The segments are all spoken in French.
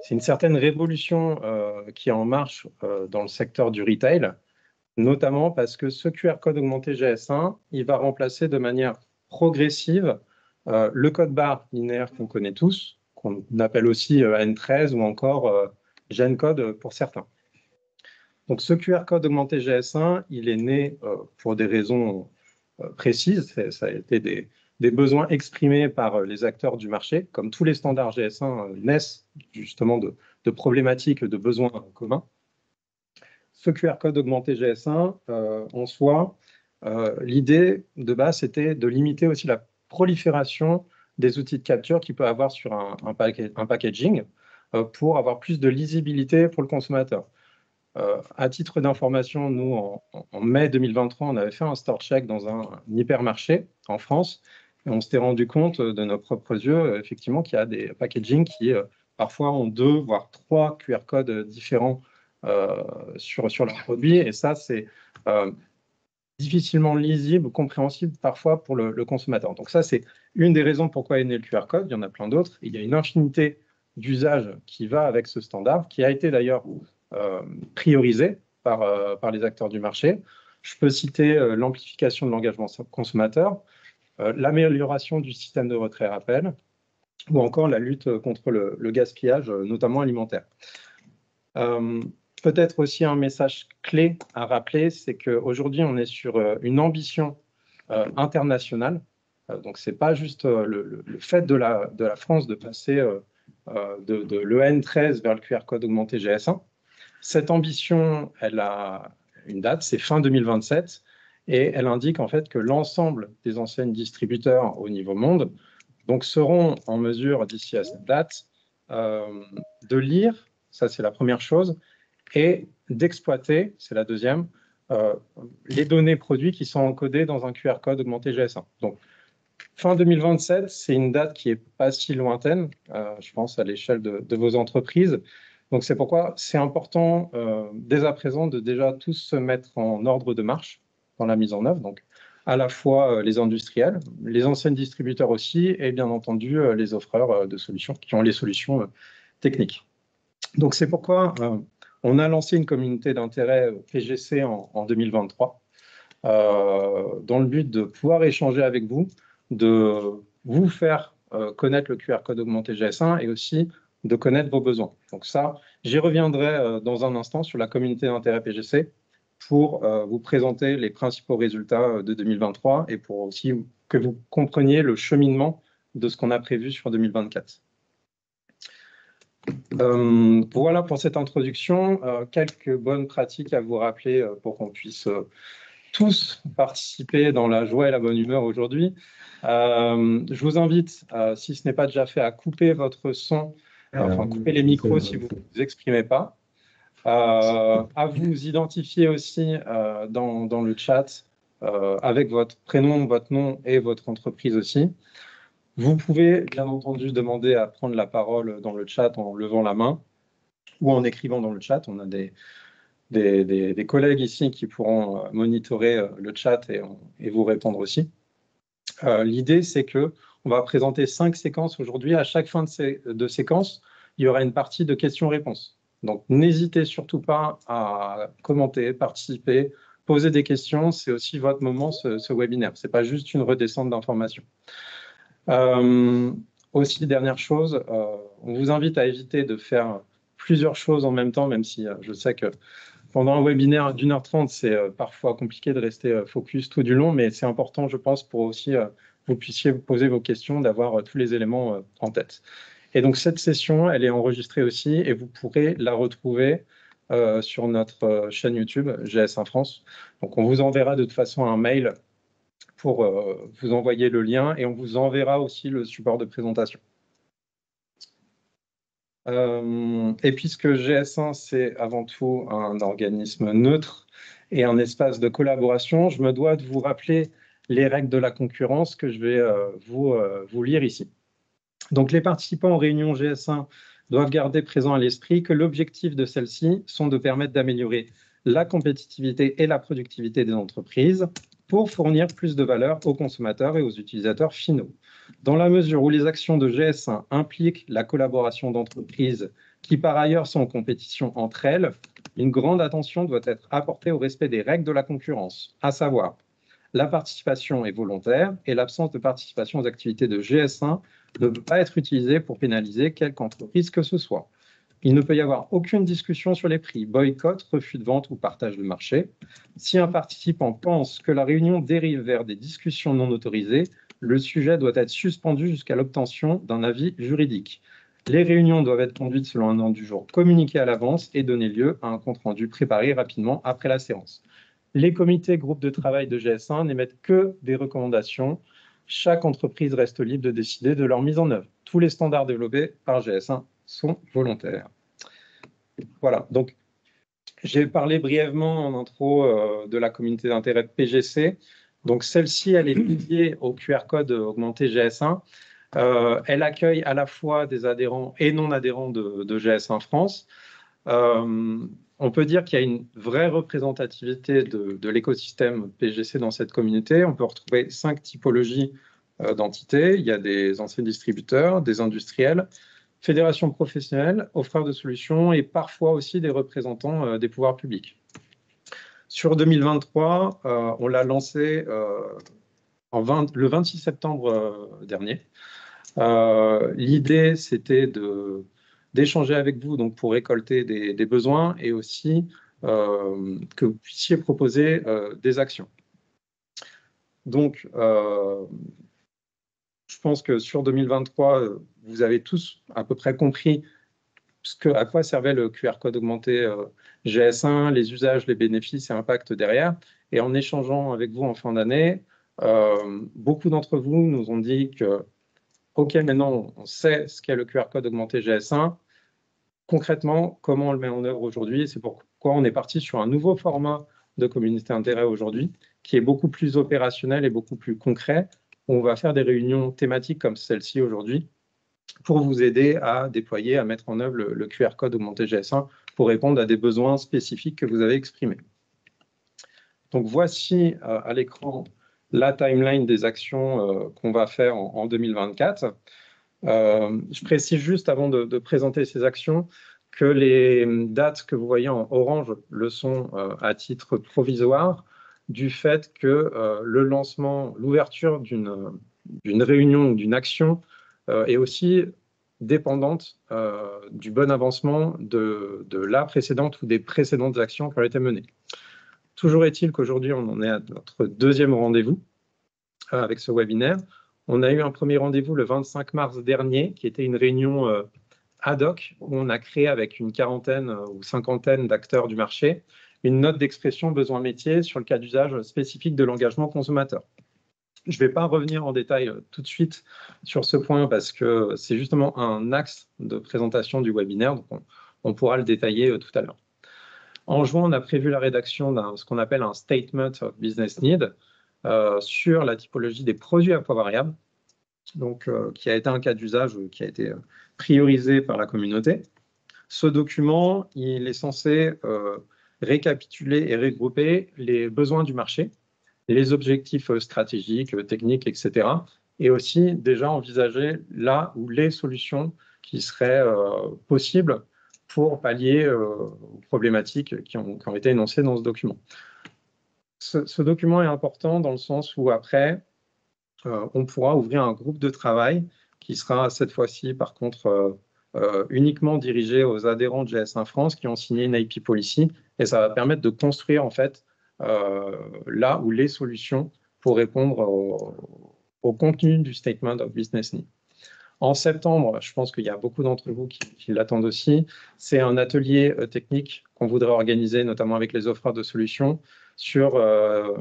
c'est une certaine révolution qui est en marche dans le secteur du retail, notamment parce que ce QR code augmenté GS1, il va remplacer de manière progressive le code barre linéaire qu'on connaît tous, qu'on appelle aussi N13 ou encore GENCODE pour certains. Donc ce QR code augmenté GS1, il est né pour des raisons précises. Ça a été des besoins exprimés par les acteurs du marché, comme tous les standards GS1 naissent justement de problématiques, de besoins communs. Ce QR code augmenté GS1, en soi, l'idée de base, c'était de limiter aussi la prolifération des outils de capture qu'il peut avoir sur un packaging pour avoir plus de lisibilité pour le consommateur. À titre d'information, nous, en mai 2023, on avait fait un store check dans un hypermarché en France et on s'était rendu compte de nos propres yeux, effectivement, qu'il y a des packagings qui parfois ont 2, voire 3 QR codes différents sur leurs produits. Et ça, c'est difficilement lisible, compréhensible parfois pour le consommateur. Donc ça, c'est une des raisons pourquoi est né le QR code. Il y en a plein d'autres. Il y a une infinité d'usages qui va avec ce standard, qui a été d'ailleurs priorisé par les acteurs du marché. Je peux citer l'amplification de l'engagement consommateur, l'amélioration du système de retrait-rappel ou encore la lutte contre le gaspillage, notamment alimentaire. Peut-être aussi un message clé à rappeler, c'est qu'aujourd'hui, on est sur une ambition internationale. Donc, ce n'est pas juste le fait de la France de passer de l'EN13 vers le QR code augmenté GS1. Cette ambition, elle a une date, c'est fin 2027, et elle indique en fait que l'ensemble des enseignes distributeurs au niveau monde donc, seront en mesure d'ici à cette date de lire, ça c'est la première chose, et d'exploiter, c'est la deuxième, les données produits qui sont encodées dans un QR code augmenté GS1. Donc, fin 2027, c'est une date qui n'est pas si lointaine, je pense, à l'échelle de vos entreprises. Donc, c'est pourquoi c'est important, dès à présent, de déjà tous se mettre en ordre de marche dans la mise en œuvre. Donc, à la fois les industriels, les enseignes distributeurs aussi, et bien entendu, les offreurs de solutions qui ont les solutions techniques. Donc, c'est pourquoi on a lancé une communauté d'intérêt PGC en 2023 dans le but de pouvoir échanger avec vous, de vous faire connaître le QR code augmenté GS1 et aussi de connaître vos besoins. Donc ça, j'y reviendrai dans un instant sur la communauté d'intérêt PGC pour vous présenter les principaux résultats de 2023 et pour aussi que vous compreniez le cheminement de ce qu'on a prévu sur 2024. Voilà pour cette introduction. Quelques bonnes pratiques à vous rappeler pour qu'on puisse tous participer dans la joie et la bonne humeur aujourd'hui. Je vous invite, si ce n'est pas déjà fait, à couper votre son, enfin couper les micros si vous ne vous exprimez pas, à vous identifier aussi dans le chat avec votre prénom, votre nom et votre entreprise aussi. Vous pouvez bien entendu demander à prendre la parole dans le chat en levant la main ou en écrivant dans le chat. On a des collègues ici qui pourront monitorer le chat et vous répondre aussi. L'idée, c'est qu'on va présenter 5 séquences aujourd'hui. À chaque fin de séquence, il y aura une partie de questions-réponses. Donc, n'hésitez surtout pas à commenter, participer, poser des questions. C'est aussi votre moment, ce webinaire. Ce n'est pas juste une redescente d'informations. Aussi, dernière chose, on vous invite à éviter de faire plusieurs choses en même temps, même si je sais que pendant un webinaire d'1h30, c'est parfois compliqué de rester focus tout du long, mais c'est important, je pense, pour aussi vous puissiez poser vos questions, d'avoir tous les éléments en tête. Et donc, cette session, elle est enregistrée aussi et vous pourrez la retrouver sur notre chaîne YouTube GS1 France. Donc, on vous enverra de toute façon un mail pour vous envoyer le lien et on vous enverra aussi le support de présentation. Et puisque GS1, c'est avant tout un organisme neutre et un espace de collaboration, je me dois de vous rappeler les règles de la concurrence que je vais vous lire ici. Donc, les participants aux réunions GS1 doivent garder présent à l'esprit que l'objectif de celles-ci sont de permettre d'améliorer la compétitivité et la productivité des entreprises, pour fournir plus de valeur aux consommateurs et aux utilisateurs finaux. Dans la mesure où les actions de GS1 impliquent la collaboration d'entreprises qui par ailleurs sont en compétition entre elles, une grande attention doit être apportée au respect des règles de la concurrence, à savoir la participation est volontaire et l'absence de participation aux activités de GS1 ne peut pas être utilisée pour pénaliser quelque entreprise que ce soit. Il ne peut y avoir aucune discussion sur les prix, boycott, refus de vente ou partage de marché. Si un participant pense que la réunion dérive vers des discussions non autorisées, le sujet doit être suspendu jusqu'à l'obtention d'un avis juridique. Les réunions doivent être conduites selon un ordre du jour communiqué à l'avance et donner lieu à un compte-rendu préparé rapidement après la séance. Les comités groupes de travail de GS1 n'émettent que des recommandations. Chaque entreprise reste libre de décider de leur mise en œuvre. Tous les standards développés par GS1 sont volontaires. Voilà, donc j'ai parlé brièvement en intro de la communauté d'intérêt PGC. Donc celle-ci, elle est liée au QR code augmenté GS1. Elle accueille à la fois des adhérents et non-adhérents de GS1 France. On peut dire qu'il y a une vraie représentativité de l'écosystème PGC dans cette communauté. On peut retrouver 5 typologies d'entités. Il y a des anciens distributeurs, des industriels, fédérations professionnelles, offreurs de solutions et parfois aussi des représentants des pouvoirs publics. Sur 2023, on l'a lancé le 26 septembre dernier. L'idée, c'était d'échanger avec vous donc, pour récolter des besoins et aussi que vous puissiez proposer des actions. Donc, je pense que sur 2023, vous avez tous à peu près compris à quoi servait le QR code augmenté GS1, les usages, les bénéfices et impacts derrière. Et en échangeant avec vous en fin d'année, beaucoup d'entre vous nous ont dit que OK, maintenant, on sait ce qu'est le QR code augmenté GS1. Concrètement, comment on le met en œuvre aujourd'hui? C'est pourquoi on est parti sur un nouveau format de communauté d'intérêt aujourd'hui, qui est beaucoup plus opérationnel et beaucoup plus concret. On va faire des réunions thématiques comme celle-ci aujourd'hui pour vous aider à déployer, à mettre en œuvre le QR code augmenté GS1 pour répondre à des besoins spécifiques que vous avez exprimés. Donc, voici à l'écran la timeline des actions qu'on va faire en 2024. Je précise juste avant de présenter ces actions que les dates que vous voyez en orange le sont à titre provisoire du fait que le lancement, l'ouverture d'une réunion ou d'une action est aussi dépendante du bon avancement de la précédente ou des précédentes actions qui ont été menées. Toujours est-il qu'aujourd'hui, on en est à notre deuxième rendez-vous avec ce webinaire. On a eu un premier rendez-vous le 25 mars dernier, qui était une réunion ad hoc, où on a créé avec une quarantaine ou cinquantaine d'acteurs du marché une note d'expression besoin métier sur le cas d'usage spécifique de l'engagement consommateur. Je ne vais pas revenir en détail tout de suite sur ce point parce que c'est justement un axe de présentation du webinaire, donc on pourra le détailler tout à l'heure. En juin, on a prévu la rédaction d'un ce qu'on appelle un Statement of Business Need sur la typologie des produits à poids variable, donc, qui a été un cas d'usage qui a été priorisé par la communauté. Ce document, il est censé récapituler et regrouper les besoins du marché, les objectifs stratégiques, techniques, etc. Et aussi déjà envisager là où les solutions qui seraient possibles pour pallier aux problématiques qui ont été énoncées dans ce document. Ce document est important dans le sens où après, on pourra ouvrir un groupe de travail qui sera cette fois-ci par contre uniquement dirigé aux adhérents de GS1 France qui ont signé une IP Policy et ça va permettre de construire en fait là où les solutions pour répondre au contenu du Statement of Business Need. En septembre, je pense qu'il y a beaucoup d'entre vous qui l'attendent aussi, c'est un atelier technique qu'on voudrait organiser, notamment avec les offreurs de solutions, sur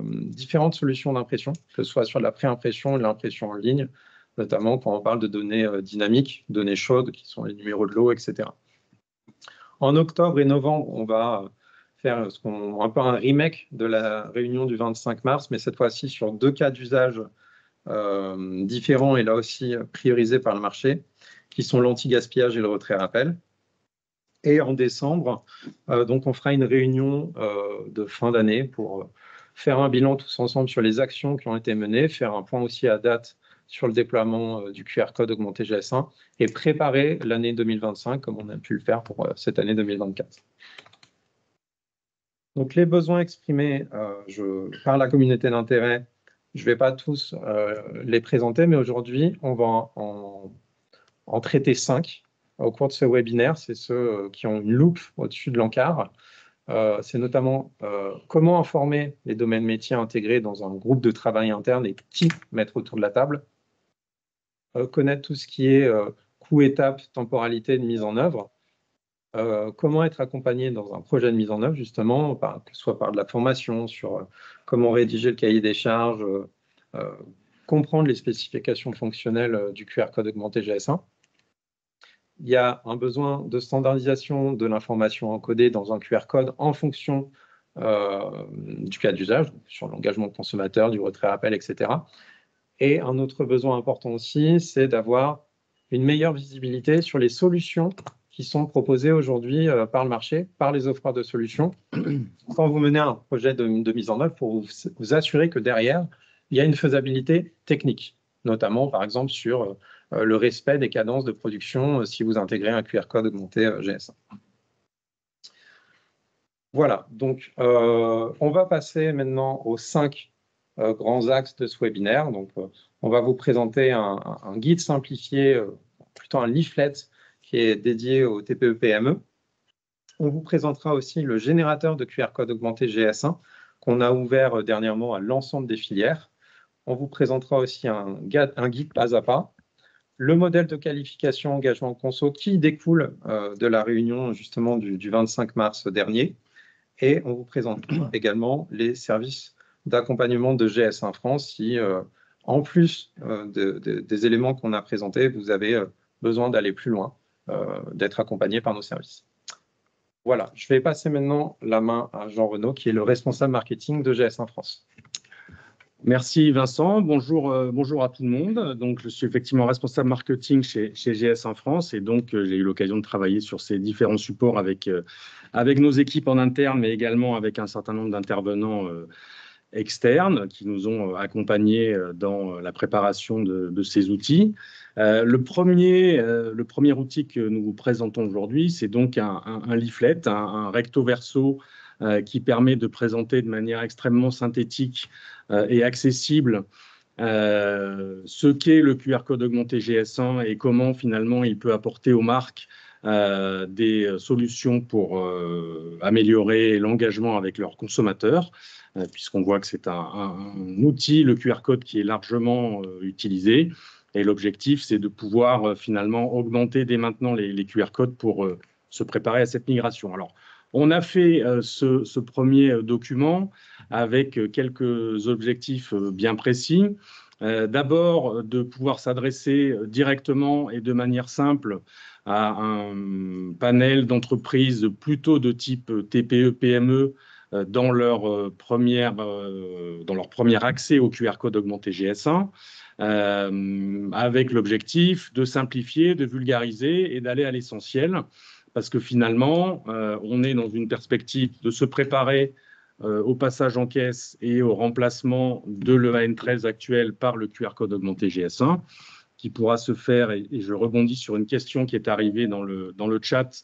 différentes solutions d'impression, que ce soit sur la préimpression et l'impression en ligne, notamment quand on parle de données dynamiques, données chaudes, qui sont les numéros de lot, etc. En octobre et novembre, on va faire un peu un remake de la réunion du 25 mars, mais cette fois-ci sur 2 cas d'usage différents et là aussi priorisés par le marché, qui sont l'anti-gaspillage et le retrait-rappel. Et en décembre, donc on fera une réunion de fin d'année pour faire un bilan tous ensemble sur les actions qui ont été menées, faire un point aussi à date sur le déploiement du QR code augmenté GS1 et préparer l'année 2025 comme on a pu le faire pour cette année 2024. Donc les besoins exprimés par la communauté d'intérêt, je ne vais pas tous les présenter, mais aujourd'hui, on va en traiter 5 au cours de ce webinaire. C'est ceux qui ont une loupe au-dessus de l'encart. C'est notamment comment informer les domaines métiers intégrés dans un groupe de travail interne et qui mettre autour de la table. Connaître tout ce qui est coût, étape, temporalité de mise en œuvre. Comment être accompagné dans un projet de mise en œuvre, justement, que ce soit par de la formation sur comment rédiger le cahier des charges, comprendre les spécifications fonctionnelles du QR code augmenté GS1. Il y a un besoin de standardisation de l'information encodée dans un QR code en fonction du cas d'usage, sur l'engagement de consommateur, du retrait-rappel, etc. Et un autre besoin important aussi, c'est d'avoir une meilleure visibilité sur les solutions qui sont proposées aujourd'hui par le marché, par les offreurs de solutions. Quand vous menez un projet de mise en œuvre, pour vous assurer que derrière, il y a une faisabilité technique, notamment par exemple sur le respect des cadences de production si vous intégrez un QR code augmenté GS1. Voilà, donc on va passer maintenant aux 5 grands axes de ce webinaire. Donc, on va vous présenter un guide simplifié, plutôt un leaflet qui est dédié aux TPE-PME. On vous présentera aussi le générateur de QR code augmenté GS1 qu'on a ouvert dernièrement à l'ensemble des filières. On vous présentera aussi un guide pas à pas, le modèle de qualification engagement conso qui découle de la réunion justement du 25 mars dernier. Et on vous présente également les services d'accompagnement de GS1 France si, en plus des éléments qu'on a présentés, vous avez besoin d'aller plus loin, d'être accompagné par nos services. Voilà, je vais passer maintenant la main à Jean Renaud, qui est le responsable marketing de GS1 France. Merci Vincent, bonjour à tout le monde. Donc, je suis effectivement responsable marketing chez GS1 France et donc j'ai eu l'occasion de travailler sur ces différents supports avec nos équipes en interne, mais également avec un certain nombre d'intervenants externes qui nous ont accompagnés dans la préparation de ces outils. Le premier outil que nous vous présentons aujourd'hui, c'est donc un leaflet, un recto verso qui permet de présenter de manière extrêmement synthétique et accessible ce qu'est le QR code augmenté GS1 et comment finalement il peut apporter aux marques des solutions pour améliorer l'engagement avec leurs consommateurs, puisqu'on voit que c'est un outil, le QR code, qui est largement utilisé. Et l'objectif, c'est de pouvoir finalement augmenter dès maintenant les QR codes pour se préparer à cette migration. Alors, on a fait ce premier document avec quelques objectifs bien précis. D'abord, de pouvoir s'adresser directement et de manière simple à un panel d'entreprises plutôt de type TPE-PME dans leur premier accès au QR code augmenté GS1, avec l'objectif de simplifier, de vulgariser et d'aller à l'essentiel, parce que finalement, on est dans une perspective de se préparer au passage en caisse et au remplacement de l'EAN13 actuel par le QR code augmenté GS1, qui pourra se faire, et je rebondis sur une question qui est arrivée dans le chat,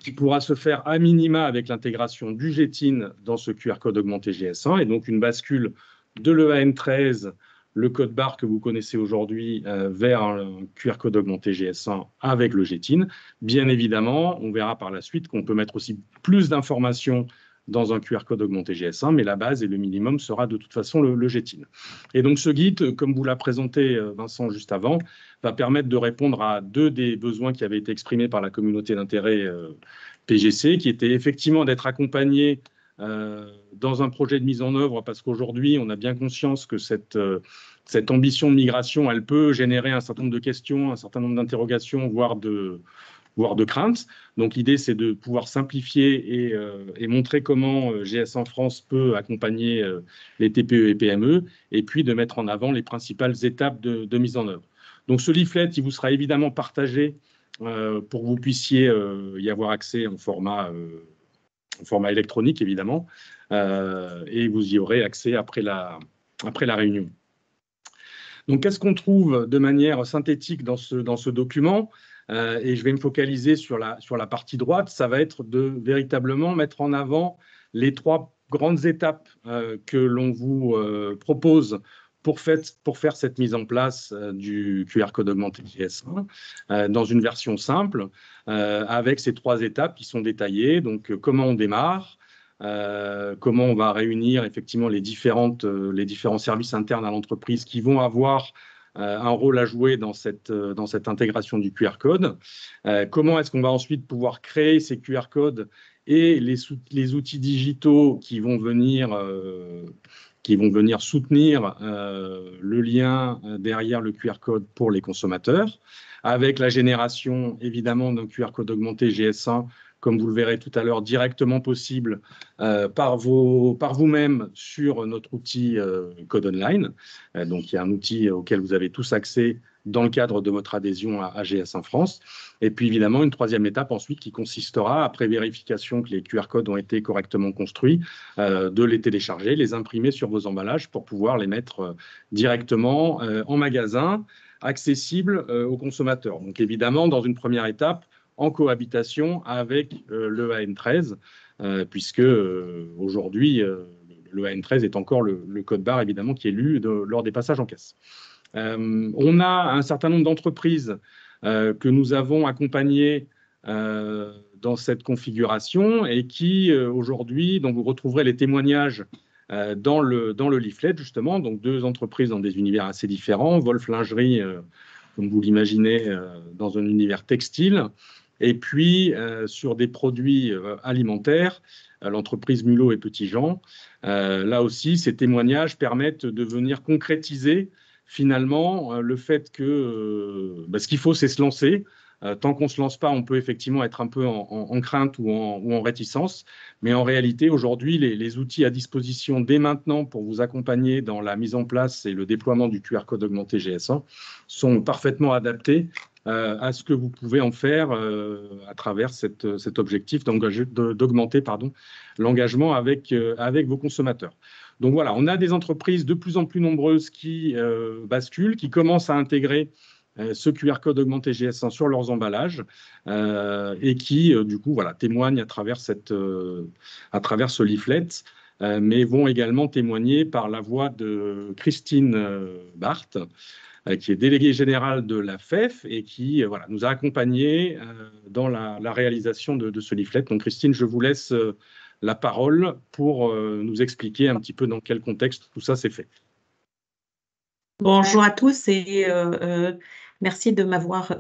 qui pourra se faire à minima avec l'intégration du GTIN dans ce QR code augmenté GS1, et donc une bascule de l'EAN13, le code barre que vous connaissez aujourd'hui, vers un QR code augmenté GS1 avec le GTIN. Bien évidemment, on verra par la suite qu'on peut mettre aussi plus d'informations dans un QR code augmenté GS1, mais la base et le minimum sera de toute façon le GTIN. Et donc ce guide, comme vous l'a présenté Vincent juste avant, va permettre de répondre à 2 des besoins qui avaient été exprimés par la communauté d'intérêt PGC, qui était effectivement d'être accompagné dans un projet de mise en œuvre, parce qu'aujourd'hui, on a bien conscience que cette ambition de migration, elle peut générer un certain nombre de questions, un certain nombre d'interrogations, voire de craintes. Donc l'idée, c'est de pouvoir simplifier et montrer comment GS1 France peut accompagner les TPE et PME, et puis de mettre en avant les principales étapes de mise en œuvre. Donc ce leaflet, il vous sera évidemment partagé pour que vous puissiez y avoir accès en format sous format électronique évidemment, et vous y aurez accès après la réunion. Donc, qu'est-ce qu'on trouve de manière synthétique dans ce document? Et je vais me focaliser sur la partie droite. Ça va être de véritablement mettre en avant les 3 grandes étapes que l'on vous propose pour faire cette mise en place du QR code augmenté GS1 dans une version simple, avec ces 3 étapes qui sont détaillées. Donc, comment on démarre, comment on va réunir effectivement les différents services internes à l'entreprise qui vont avoir un rôle à jouer dans cette intégration du QR code. Comment est-ce qu'on va ensuite pouvoir créer ces QR codes et les outils digitaux qui vont venir soutenir le lien derrière le QR code pour les consommateurs, avec la génération évidemment d'un QR code augmenté GS1, comme vous le verrez tout à l'heure, directement possible par vous-même sur notre outil Code Online. Donc, il y a un outil auquel vous avez tous accès dans le cadre de votre adhésion à GS1 France. Et puis, évidemment, une 3e étape ensuite qui consistera, après vérification que les QR codes ont été correctement construits, de les télécharger, les imprimer sur vos emballages pour pouvoir les mettre directement en magasin, accessibles aux consommateurs. Donc, évidemment, dans une première étape, en cohabitation avec le AN13, puisque aujourd'hui, le AN13 est encore le code barre, évidemment, qui est lu lors des passages en caisse. On a un certain nombre d'entreprises que nous avons accompagnées dans cette configuration et qui, aujourd'hui, donc vous retrouverez les témoignages dans le leaflet, justement, donc 2 entreprises dans des univers assez différents, Wolf Lingerie, comme vous l'imaginez, dans un univers textile, et puis sur des produits alimentaires, l'entreprise Mulot et Petit-Jean. Là aussi, ces témoignages permettent de venir concrétiser finalement le fait que ce qu'il faut, c'est se lancer. Tant qu'on ne se lance pas, on peut effectivement être un peu en crainte ou en réticence. Mais en réalité, aujourd'hui, les outils à disposition dès maintenant pour vous accompagner dans la mise en place et le déploiement du QR code augmenté GS1 sont parfaitement adaptés à ce que vous pouvez en faire à travers cet objectif d'augmenter l'engagement avec vos consommateurs. Donc voilà, on a des entreprises de plus en plus nombreuses qui basculent, qui commencent à intégrer ce QR code augmenté GS1 sur leurs emballages et qui, du coup, voilà, témoignent à travers ce leaflet, mais vont également témoigner par la voix de Christine Barthes, qui est déléguée générale de la FEF et qui nous a accompagnés dans la réalisation de ce leaflet. Donc, Christine, je vous laisse la parole pour nous expliquer un petit peu dans quel contexte tout ça s'est fait. Bonjour à tous et merci de m'avoir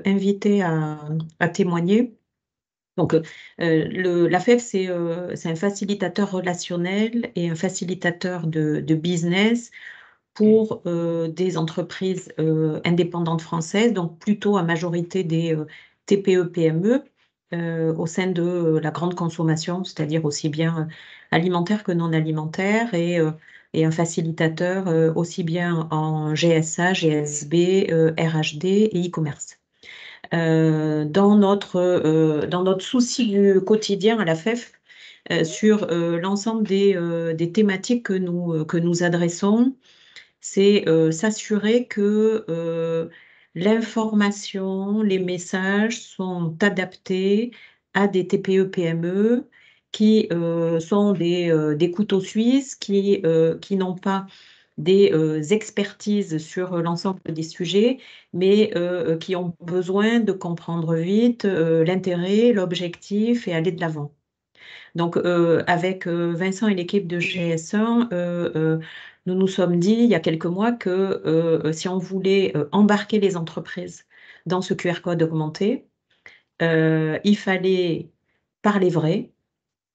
invité à témoigner. Donc, la FEF, c'est un facilitateur relationnel et un facilitateur de business pour des entreprises indépendantes françaises, donc plutôt à majorité des TPE-PME au sein de la grande consommation, c'est-à-dire aussi bien alimentaire que non alimentaire, et un facilitateur aussi bien en GSA, GSB, RHD et e-commerce. Dans notre souci du quotidien à la FEF, sur l'ensemble des thématiques que nous adressons, c'est s'assurer que l'information, les messages sont adaptés à des TPE-PME qui sont des couteaux suisses, qui n'ont pas des expertises sur l'ensemble des sujets, mais qui ont besoin de comprendre vite l'intérêt, l'objectif et aller de l'avant. Donc, avec Vincent et l'équipe de GS1, nous nous sommes dit il y a quelques mois que si on voulait embarquer les entreprises dans ce QR code augmenté, il fallait parler vrai,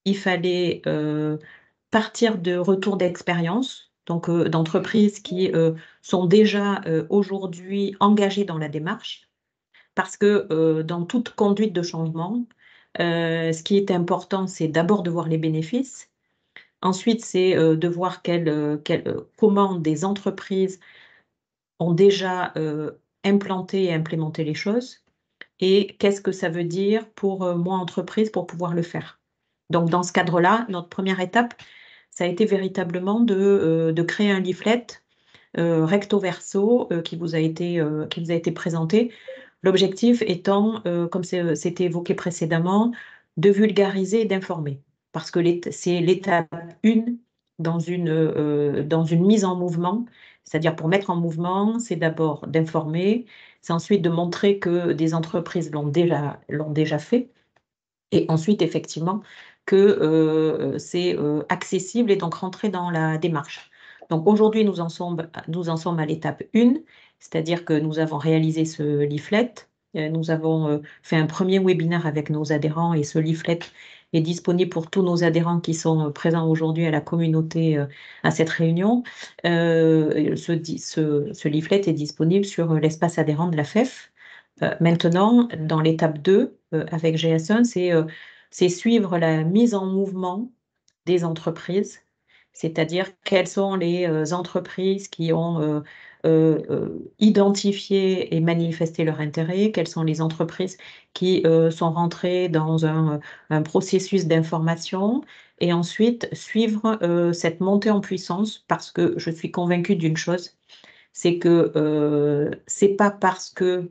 il fallait partir de retours d'expérience, donc d'entreprises qui sont déjà aujourd'hui engagées dans la démarche, parce que dans toute conduite de changement, ce qui est important, c'est d'abord de voir les bénéfices. Ensuite, c'est de voir comment des entreprises ont déjà implanté et implémenté les choses et qu'est-ce que ça veut dire pour moi, entreprise, pour pouvoir le faire. Donc, dans ce cadre-là, notre première étape, ça a été véritablement de créer un leaflet recto verso qui vous a été présenté. L'objectif étant, comme c'était évoqué précédemment, de vulgariser et d'informer. Parce que c'est l'étape 1 dans une mise en mouvement. C'est-à-dire pour mettre en mouvement, c'est d'abord d'informer, c'est ensuite de montrer que des entreprises l'ont déjà fait, et ensuite effectivement que c'est accessible et donc rentrer dans la démarche. Donc aujourd'hui, nous en sommes à l'étape 1, c'est-à-dire que nous avons réalisé ce leaflet, nous avons fait un premier webinaire avec nos adhérents et ce leaflet est disponible pour tous nos adhérents qui sont présents aujourd'hui à la communauté à cette réunion. Ce leaflet est disponible sur l'espace adhérent de la FEF. Maintenant, dans l'étape 2, avec GS1, c'est suivre la mise en mouvement des entreprises, c'est-à-dire quelles sont les entreprises qui ont identifié et manifesté leur intérêt, quelles sont les entreprises qui sont rentrées dans un processus d'information, et ensuite suivre cette montée en puissance, parce que je suis convaincue d'une chose, c'est que c'est pas parce que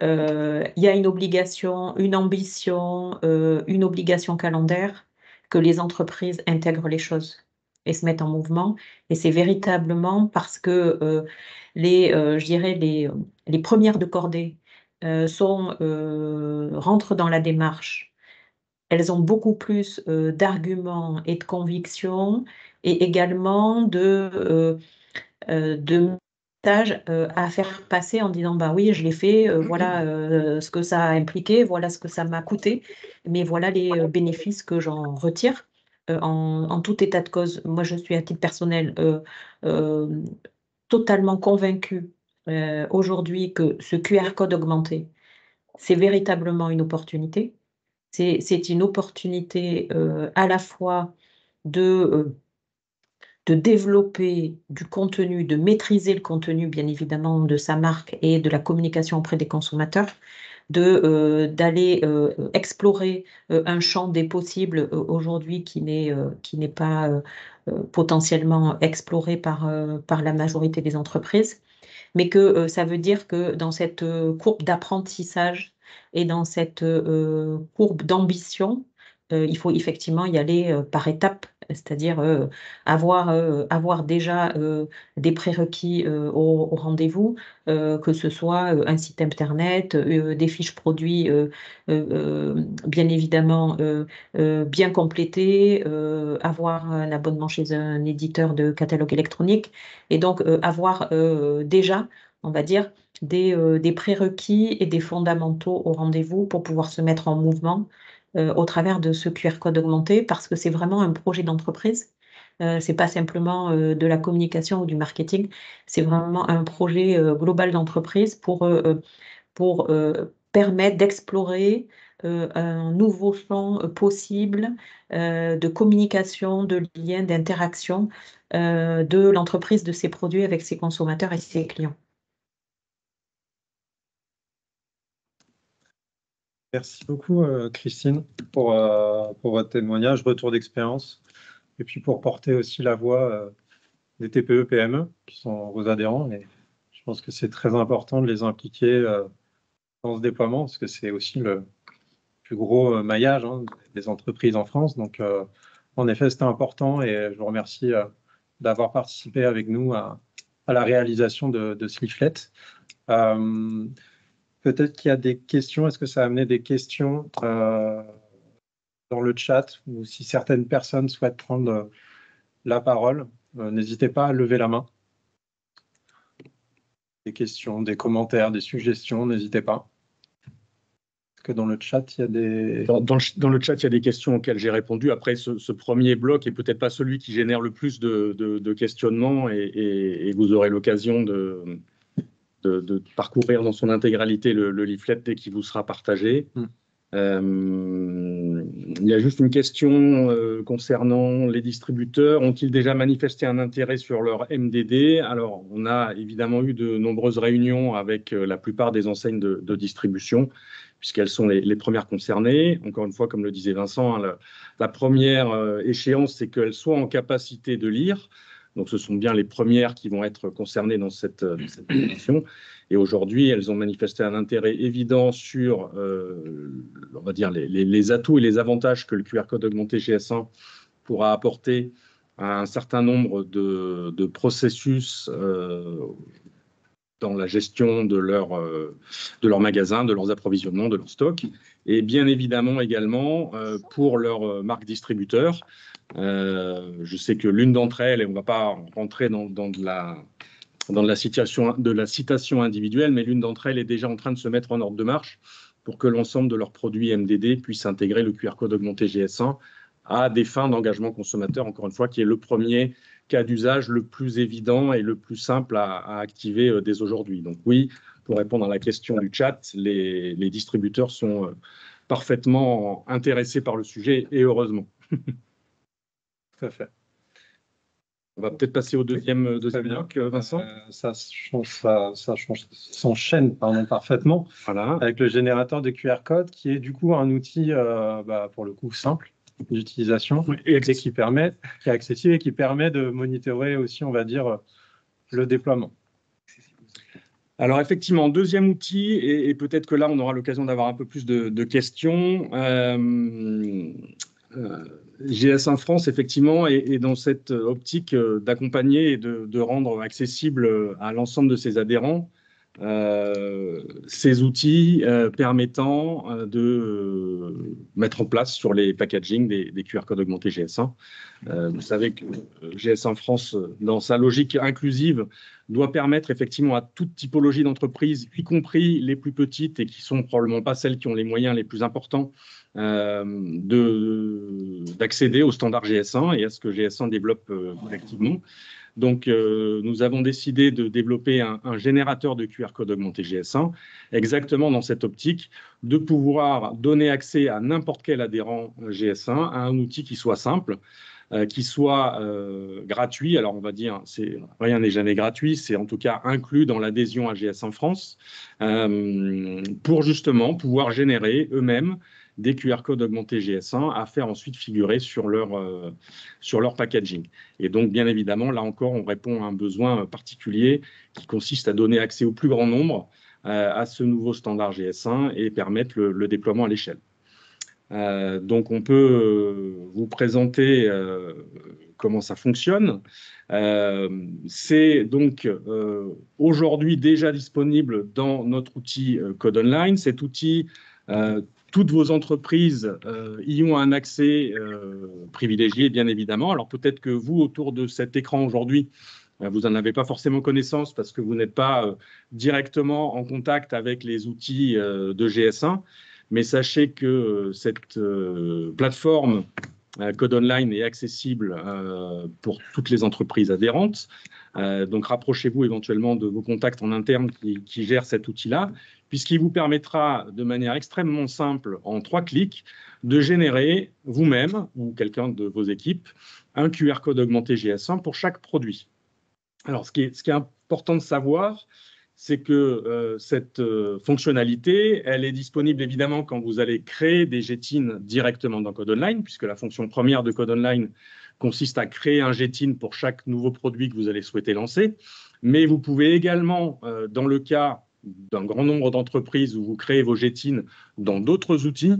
il y a une obligation, une ambition, une obligation calendaire que les entreprises intègrent les choses et se mettent en mouvement. Et c'est véritablement parce que je dirais les premières de cordée rentrent dans la démarche. Elles ont beaucoup plus d'arguments et de convictions, et également de messages à faire passer en disant bah oui, je l'ai fait, voilà ce que ça a impliqué, voilà ce que ça m'a coûté, mais voilà les bénéfices que j'en retire. En tout état de cause, moi je suis à titre personnel euh, totalement convaincue aujourd'hui que ce QR code augmenté, c'est véritablement une opportunité. C'est une opportunité à la fois de développer du contenu, de maîtriser le contenu, bien évidemment, de sa marque et de la communication auprès des consommateurs, d'aller explorer un champ des possibles aujourd'hui qui n'est pas potentiellement exploré par la majorité des entreprises, mais que ça veut dire que dans cette courbe d'apprentissage et dans cette courbe d'ambition, il faut effectivement y aller par étapes, c'est-à-dire avoir déjà des prérequis au rendez-vous, que ce soit un site internet, des fiches produits bien évidemment bien complétées, avoir un abonnement chez un éditeur de catalogue électronique, et donc avoir déjà, on va dire, des prérequis et des fondamentaux au rendez-vous pour pouvoir se mettre en mouvement au travers de ce QR code augmenté, parce que c'est vraiment un projet d'entreprise. C'est pas simplement de la communication ou du marketing, c'est vraiment un projet global d'entreprise pour permettre d'explorer un nouveau champ possible de communication, de lien, d'interaction de l'entreprise, de ses produits avec ses consommateurs et ses clients. Merci beaucoup, Christine, pour votre témoignage, retour d'expérience, et puis pour porter aussi la voix des TPE, PME, qui sont vos adhérents. Et je pense que c'est très important de les impliquer dans ce déploiement, parce que c'est aussi le plus gros maillage des entreprises en France. Donc, en effet, c'était important, et je vous remercie d'avoir participé avec nous à la réalisation de ce leaflet. Peut-être qu'il y a des questions. Est-ce que ça a amené des questions dans le chat, ou si certaines personnes souhaitent prendre la parole, n'hésitez pas à lever la main. Des questions, des commentaires, des suggestions, n'hésitez pas. Est-ce que dans le chat, il y a des... Dans le chat, il y a des questions auxquelles j'ai répondu. Après, ce premier bloc n'est peut-être pas celui qui génère le plus de questionnements, et vous aurez l'occasion de parcourir dans son intégralité le leaflet dès qu'il vous sera partagé. Il y a juste une question concernant les distributeurs. Ont-ils déjà manifesté un intérêt sur leur MDD? Alors, on a évidemment eu de nombreuses réunions avec la plupart des enseignes de distribution, puisqu'elles sont les premières concernées. Encore une fois, comme le disait Vincent, hein, la première échéance, c'est qu'elles soient en capacité de lire. Donc, ce sont bien les premières qui vont être concernées dans cette opération. Et aujourd'hui, elles ont manifesté un intérêt évident sur, on va dire, les atouts et les avantages que le QR code augmenté GS1 pourra apporter à un certain nombre de processus dans la gestion de leur magasin, de leurs approvisionnements, de leur stock, et bien évidemment également pour leurs marques distributeurs. Je sais que l'une d'entre elles, et on ne va pas rentrer dans de la citation individuelle, mais l'une d'entre elles est déjà en train de se mettre en ordre de marche pour que l'ensemble de leurs produits MDD puissent intégrer le QR code augmenté GS1 à des fins d'engagement consommateur, encore une fois, qui est le premier cas d'usage le plus évident et le plus simple à activer dès aujourd'hui. Donc oui, pour répondre à la question du chat, les distributeurs sont parfaitement intéressés par le sujet, et heureusement. Tout à fait. On va peut-être passer au deuxième bloc, Vincent. Ça s'enchaîne parfaitement Voilà. avec le générateur de QR code, qui est du coup un outil, pour le coup, simple d'utilisation, et qui est accessible et qui permet de monitorer aussi, on va dire, le déploiement. Alors effectivement, deuxième outil, et peut-être que là, on aura l'occasion d'avoir un peu plus de questions. GS1 France, effectivement, est dans cette optique d'accompagner et de rendre accessible à l'ensemble de ses adhérents ces outils permettant de mettre en place sur les packaging des QR codes augmentés GS1. Vous savez que GS1 France, dans sa logique inclusive, doit permettre effectivement à toute typologie d'entreprise, y compris les plus petites et qui sont probablement pas celles qui ont les moyens les plus importants, d'accéder au standard GS1 et à ce que GS1 développe collectivement. Donc, nous avons décidé de développer un générateur de QR code augmenté GS1, exactement dans cette optique de pouvoir donner accès à n'importe quel adhérent GS1 à un outil qui soit simple, qui soit gratuit. Alors, on va dire, rien n'est jamais gratuit, c'est en tout cas inclus dans l'adhésion à GS1 France, pour justement pouvoir générer eux-mêmes des QR codes augmentés GS1 à faire ensuite figurer sur leur packaging. Et donc, bien évidemment, là encore, on répond à un besoin particulier qui consiste à donner accès au plus grand nombre à ce nouveau standard GS1 et permettre le déploiement à l'échelle. Donc, on peut vous présenter comment ça fonctionne. C'est donc aujourd'hui déjà disponible dans notre outil Code Online. Cet outil, toutes vos entreprises y ont un accès privilégié, bien évidemment. Alors peut-être que vous, autour de cet écran aujourd'hui, vous n'en avez pas forcément connaissance parce que vous n'êtes pas directement en contact avec les outils de GS1. Mais sachez que cette plateforme Code Online est accessible pour toutes les entreprises adhérentes. Donc, rapprochez-vous éventuellement de vos contacts en interne qui gèrent cet outil-là, puisqu'il vous permettra de manière extrêmement simple, en 3 clics, de générer vous-même ou quelqu'un de vos équipes un QR code augmenté GS1 pour chaque produit. Alors, ce qui est important de savoir, c'est que cette fonctionnalité, elle est disponible évidemment quand vous allez créer des GTIN directement dans Code Online, puisque la fonction première de Code Online consiste à créer un GTIN pour chaque nouveau produit que vous allez souhaiter lancer. Mais vous pouvez également, dans le cas d'un grand nombre d'entreprises où vous créez vos GTIN dans d'autres outils.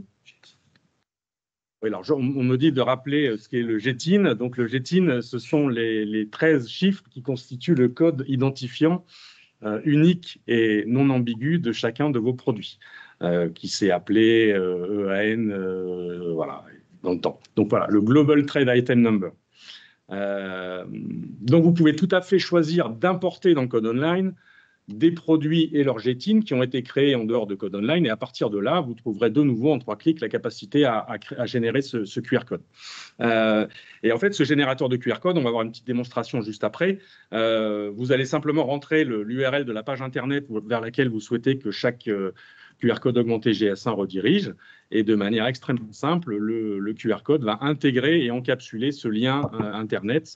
Oui, alors on me dit de rappeler ce qu'est le GTIN. Donc le GTIN, ce sont les 13 chiffres qui constituent le code identifiant unique et non ambigu de chacun de vos produits, qui s'est appelé EAN, voilà, dans le temps. Donc voilà, le Global Trade Item Number. Donc vous pouvez tout à fait choisir d'importer dans Code Online des produits et leurs GTIN qui ont été créés en dehors de Code Online, et à partir de là, vous trouverez de nouveau en 3 clics la capacité à générer ce QR code. Et en fait, ce générateur de QR code, on va avoir une petite démonstration juste après. Vous allez simplement rentrer l'URL de la page Internet vers laquelle vous souhaitez que chaque QR code augmenté GS1 redirige, et de manière extrêmement simple, le QR code va intégrer et encapsuler ce lien Internet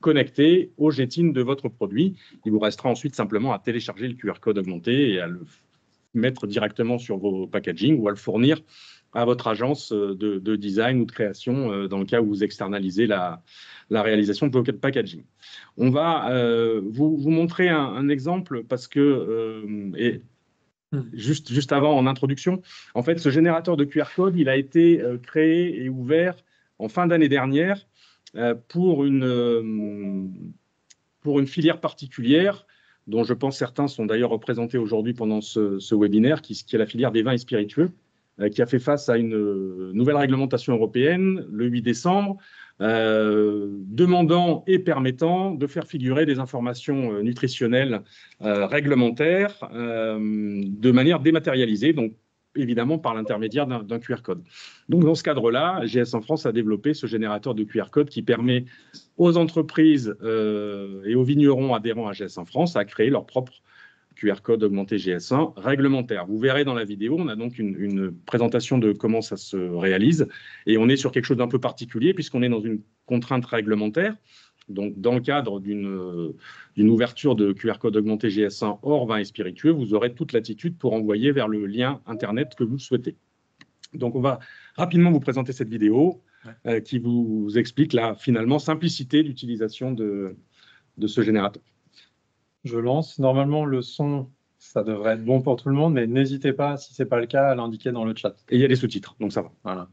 connecté au GTIN de votre produit. Il vous restera ensuite simplement à télécharger le QR code augmenté et à le mettre directement sur vos packaging ou à le fournir à votre agence de design ou de création dans le cas où vous externalisez la réalisation de vos packaging. On va vous montrer un exemple parce que, juste avant, en introduction, en fait, ce générateur de QR code, il a été créé et ouvert en fin d'année dernière pour une filière particulière dont je pense certains sont d'ailleurs représentés aujourd'hui pendant ce webinaire, qui est la filière des vins et spiritueux, qui a fait face à une nouvelle réglementation européenne le 8 décembre, demandant et permettant de faire figurer des informations nutritionnelles réglementaires de manière dématérialisée, donc évidemment par l'intermédiaire d'un QR code. Donc dans ce cadre-là, GS en France a développé ce générateur de QR code qui permet aux entreprises et aux vignerons adhérents à GS en France à créer leur propre QR code augmenté GS1 réglementaire. Vous verrez dans la vidéo, on a donc une présentation de comment ça se réalise et on est sur quelque chose d'un peu particulier puisqu'on est dans une contrainte réglementaire. Donc, dans le cadre d'une ouverture de QR code augmenté GS1 hors vin et spiritueux, vous aurez toute latitude pour envoyer vers le lien Internet que vous souhaitez. Donc, on va rapidement vous présenter cette vidéo qui vous explique la finalement simplicité d'utilisation de ce générateur. Je lance. Normalement, le son, ça devrait être bon pour tout le monde, mais n'hésitez pas, si ce n'est pas le cas, à l'indiquer dans le chat. Et il y a des sous-titres, donc ça va. Voilà.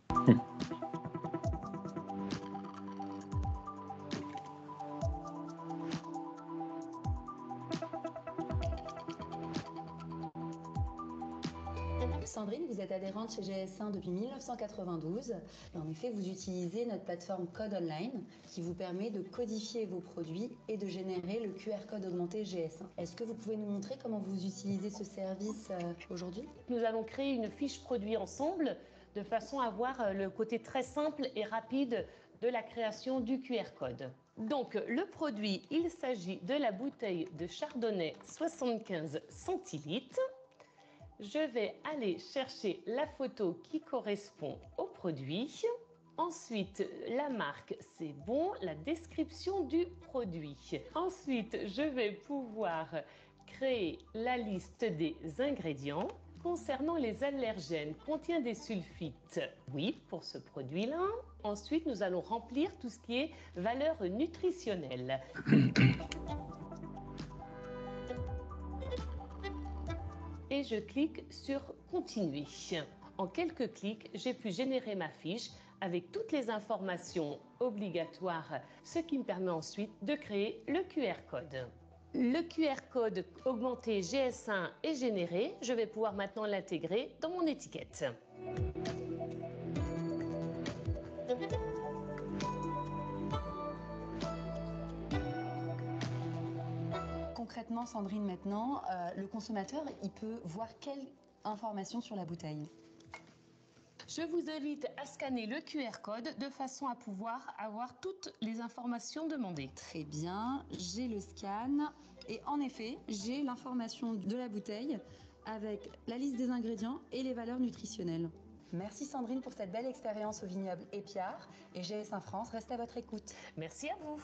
Sandrine, vous êtes adhérente chez GS1 depuis 1992 et en effet vous utilisez notre plateforme Code Online qui vous permet de codifier vos produits et de générer le QR code augmenté GS1. Est-ce que vous pouvez nous montrer comment vous utilisez ce service aujourd'hui? Nous allons créer une fiche produit ensemble de façon à voir le côté très simple et rapide de la création du QR code. Donc le produit, il s'agit de la bouteille de Chardonnay 75 centilitres. Je vais aller chercher la photo qui correspond au produit. Ensuite, la marque, c'est bon, la description du produit. Ensuite, je vais pouvoir créer la liste des ingrédients. Concernant les allergènes, contient des sulfites? Oui, pour ce produit-là. Ensuite, nous allons remplir tout ce qui est valeur nutritionnelle. Et je clique sur Continuer. En quelques clics, j'ai pu générer ma fiche avec toutes les informations obligatoires, ce qui me permet ensuite de créer le QR code. Le QR code augmenté GS1 est généré. Je vais pouvoir maintenant l'intégrer dans mon étiquette. Concrètement, Sandrine, maintenant, le consommateur, il peut voir quelle information sur la bouteille? Je vous invite à scanner le QR code de façon à pouvoir avoir toutes les informations demandées. Très bien, j'ai le scan et en effet, j'ai l'information de la bouteille avec la liste des ingrédients et les valeurs nutritionnelles. Merci Sandrine pour cette belle expérience au vignoble Épiard et GS1 France reste à votre écoute. Merci à vous.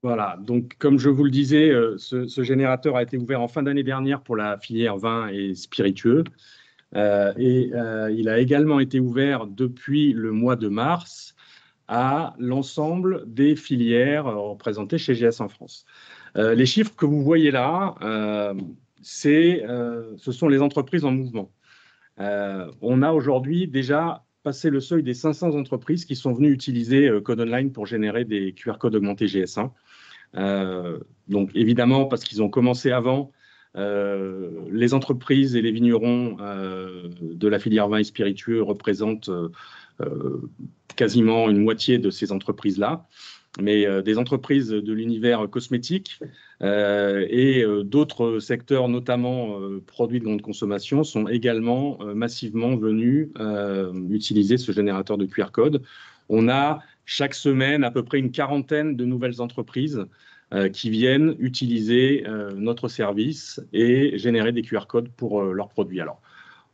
Voilà, donc comme je vous le disais, ce générateur a été ouvert en fin d'année dernière pour la filière vin et spiritueux. Il a également été ouvert depuis le mois de mars à l'ensemble des filières représentées chez GS en France. Les chiffres que vous voyez là, ce sont les entreprises en mouvement. On a aujourd'hui déjà passé le seuil des 500 entreprises qui sont venues utiliser Code Online pour générer des QR codes augmentés GS1. Donc évidemment, parce qu'ils ont commencé avant, les entreprises et les vignerons de la filière vin et spiritueux représentent quasiment une moitié de ces entreprises-là. Mais des entreprises de l'univers cosmétique et d'autres secteurs, notamment produits de grande consommation, sont également massivement venus utiliser ce générateur de QR code. On a chaque semaine à peu près une quarantaine de nouvelles entreprises qui viennent utiliser notre service et générer des QR codes pour leurs produits. Alors,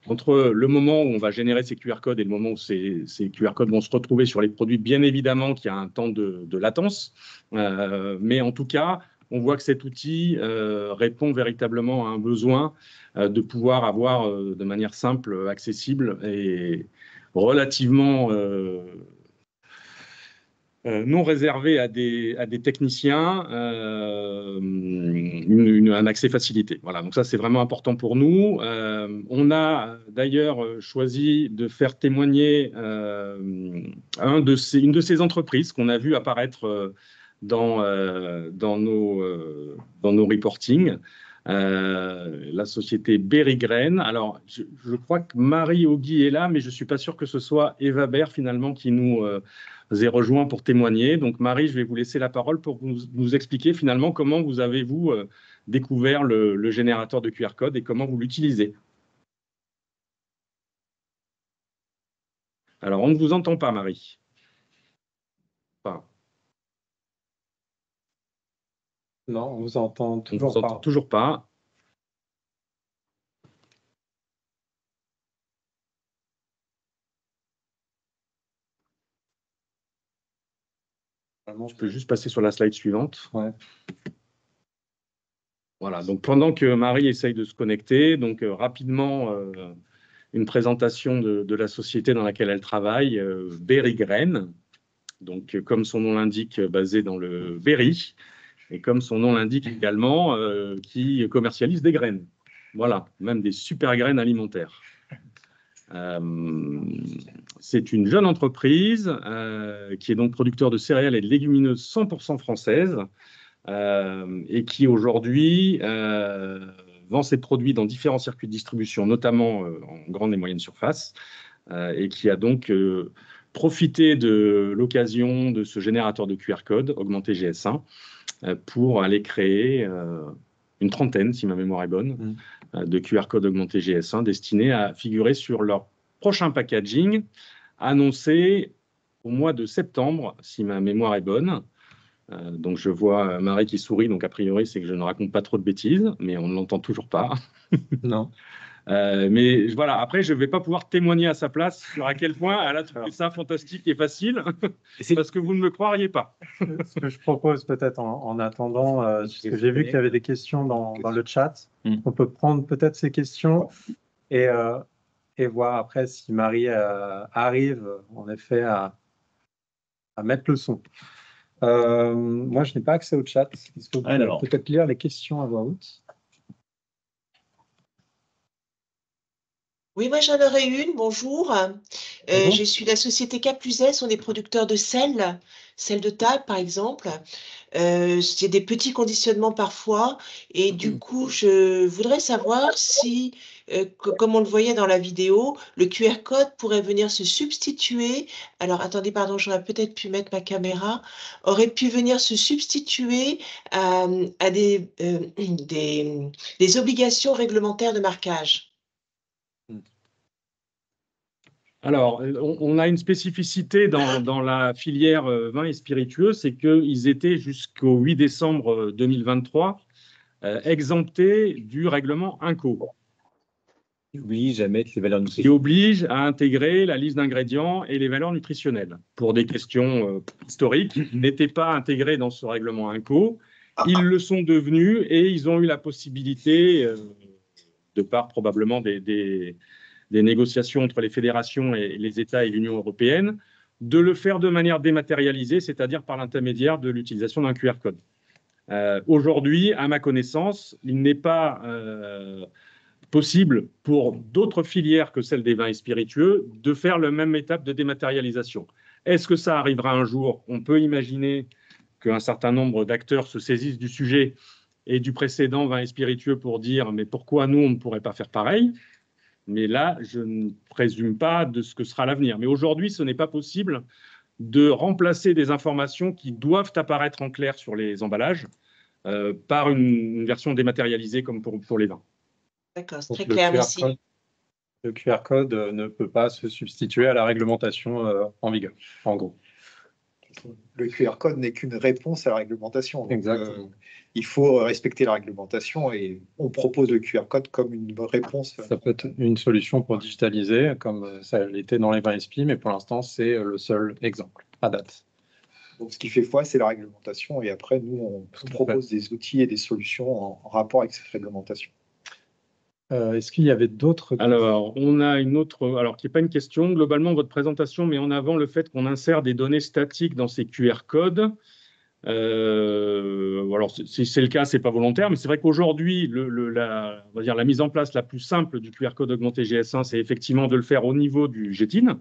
entre le moment où on va générer ces QR codes et le moment où ces QR codes vont se retrouver sur les produits, bien évidemment qu'il y a un temps de latence. Mais en tout cas, on voit que cet outil répond véritablement à un besoin de pouvoir avoir de manière simple, accessible et relativement non réservé à des techniciens, un accès facilité. Voilà, donc ça c'est vraiment important pour nous. On a d'ailleurs choisi de faire témoigner une de ces entreprises qu'on a vu apparaître dans nos reportings. La société Berry Grain. Alors, je crois que Marie Ogui est là, mais je ne suis pas sûr que ce soit Eva Baer finalement qui nous ait rejoint pour témoigner. Donc, Marie, je vais vous laisser la parole pour nous expliquer finalement comment vous avez, découvert le générateur de QR code et comment vous l'utilisez. Alors, on ne vous entend pas, Marie. Non, on vous entend toujours on vous entend toujours pas. Je peux juste passer sur la slide suivante. Ouais. Voilà, donc pendant que Marie essaye de se connecter, donc rapidement, une présentation de la société dans laquelle elle travaille, Berry Grain. Donc, comme son nom l'indique, basé dans le Berry, et comme son nom l'indique également, qui commercialise des graines. Voilà, même des super graines alimentaires. C'est une jeune entreprise qui est donc producteur de céréales et de légumineuses 100% françaises et qui aujourd'hui vend ses produits dans différents circuits de distribution, notamment en grande et moyenne surface, et qui a donc profité de l'occasion de ce générateur de QR code augmenté GS1 pour aller créer une trentaine, si ma mémoire est bonne, de QR code augmenté GS1 destinés à figurer sur leur prochain packaging annoncé au mois de septembre, si ma mémoire est bonne. Donc je vois Marie qui sourit, donc a priori c'est que je ne raconte pas trop de bêtises, mais on ne l'entend toujours pas. Non. Mais voilà, après je ne vais pas pouvoir témoigner à sa place sur à quel point elle a trouvé ça fantastique et facile, parce que vous ne me croiriez pas. Ce que je propose peut-être en attendant, parce que j'ai vu qu'il y avait des questions dans le chat, on peut prendre peut-être ces questions et voir après si Marie arrive en effet à mettre le son. Moi, je n'ai pas accès au chat. Est-ce que vous pouvez peut-être lire les questions à voix haute? Oui, moi j'en aurais une, bonjour. Je suis de la société K+S, on est producteur de sel de table par exemple. C'est des petits conditionnements parfois et du coup je voudrais savoir si, comme on le voyait dans la vidéo, le QR code pourrait venir se substituer. Alors attendez, pardon, j'aurais peut-être pu mettre ma caméra. Aurait pu venir se substituer à des obligations réglementaires de marquage. Alors, on a une spécificité dans la filière vin et spiritueux, c'est qu'ils étaient jusqu'au 8 décembre 2023 exemptés du règlement INCO. Qui oblige à mettre les valeurs nutritionnelles. Qui oblige à intégrer la liste d'ingrédients et les valeurs nutritionnelles. Pour des questions historiques, ils n'étaient pas intégrés dans ce règlement INCO. Ils le sont devenus et ils ont eu la possibilité, de par probablement des négociations entre les fédérations et les États et l'Union européenne, de le faire de manière dématérialisée, c'est-à-dire par l'intermédiaire de l'utilisation d'un QR code. Aujourd'hui, à ma connaissance, il n'est pas possible pour d'autres filières que celle des vins et spiritueux de faire la même étape de dématérialisation. Est-ce que ça arrivera un jour? On peut imaginer qu'un certain nombre d'acteurs se saisissent du sujet et du précédent vin et spiritueux pour dire « mais pourquoi nous, on ne pourrait pas faire pareil ?» Mais là, je ne présume pas de ce que sera l'avenir. Mais aujourd'hui, ce n'est pas possible de remplacer des informations qui doivent apparaître en clair sur les emballages par une version dématérialisée comme pour les vins. D'accord, c'est très clair, merci. Le QR code ne peut pas se substituer à la réglementation en vigueur, en gros. le QR code n'est qu'une réponse à la réglementation. Donc, Exactement. il faut respecter la réglementation et on propose le QR code comme une réponse. Ça peut être une solution pour digitaliser, comme ça l'était dans les 20 SP, mais pour l'instant, c'est le seul exemple à date. Donc, ce qui fait foi, c'est la réglementation. Et après, nous, on propose des outils et des solutions en rapport avec cette réglementation. Est-ce qu'il y avait d'autres questions? Alors, on a une autre, alors qui n'est pas une question. Globalement, votre présentation met en avant le fait qu'on insère des données statiques dans ces QR codes. Alors, si c'est le cas, ce n'est pas volontaire, mais c'est vrai qu'aujourd'hui, on va dire la mise en place la plus simple du QR code augmenté GS1, c'est effectivement de le faire au niveau du GTIN,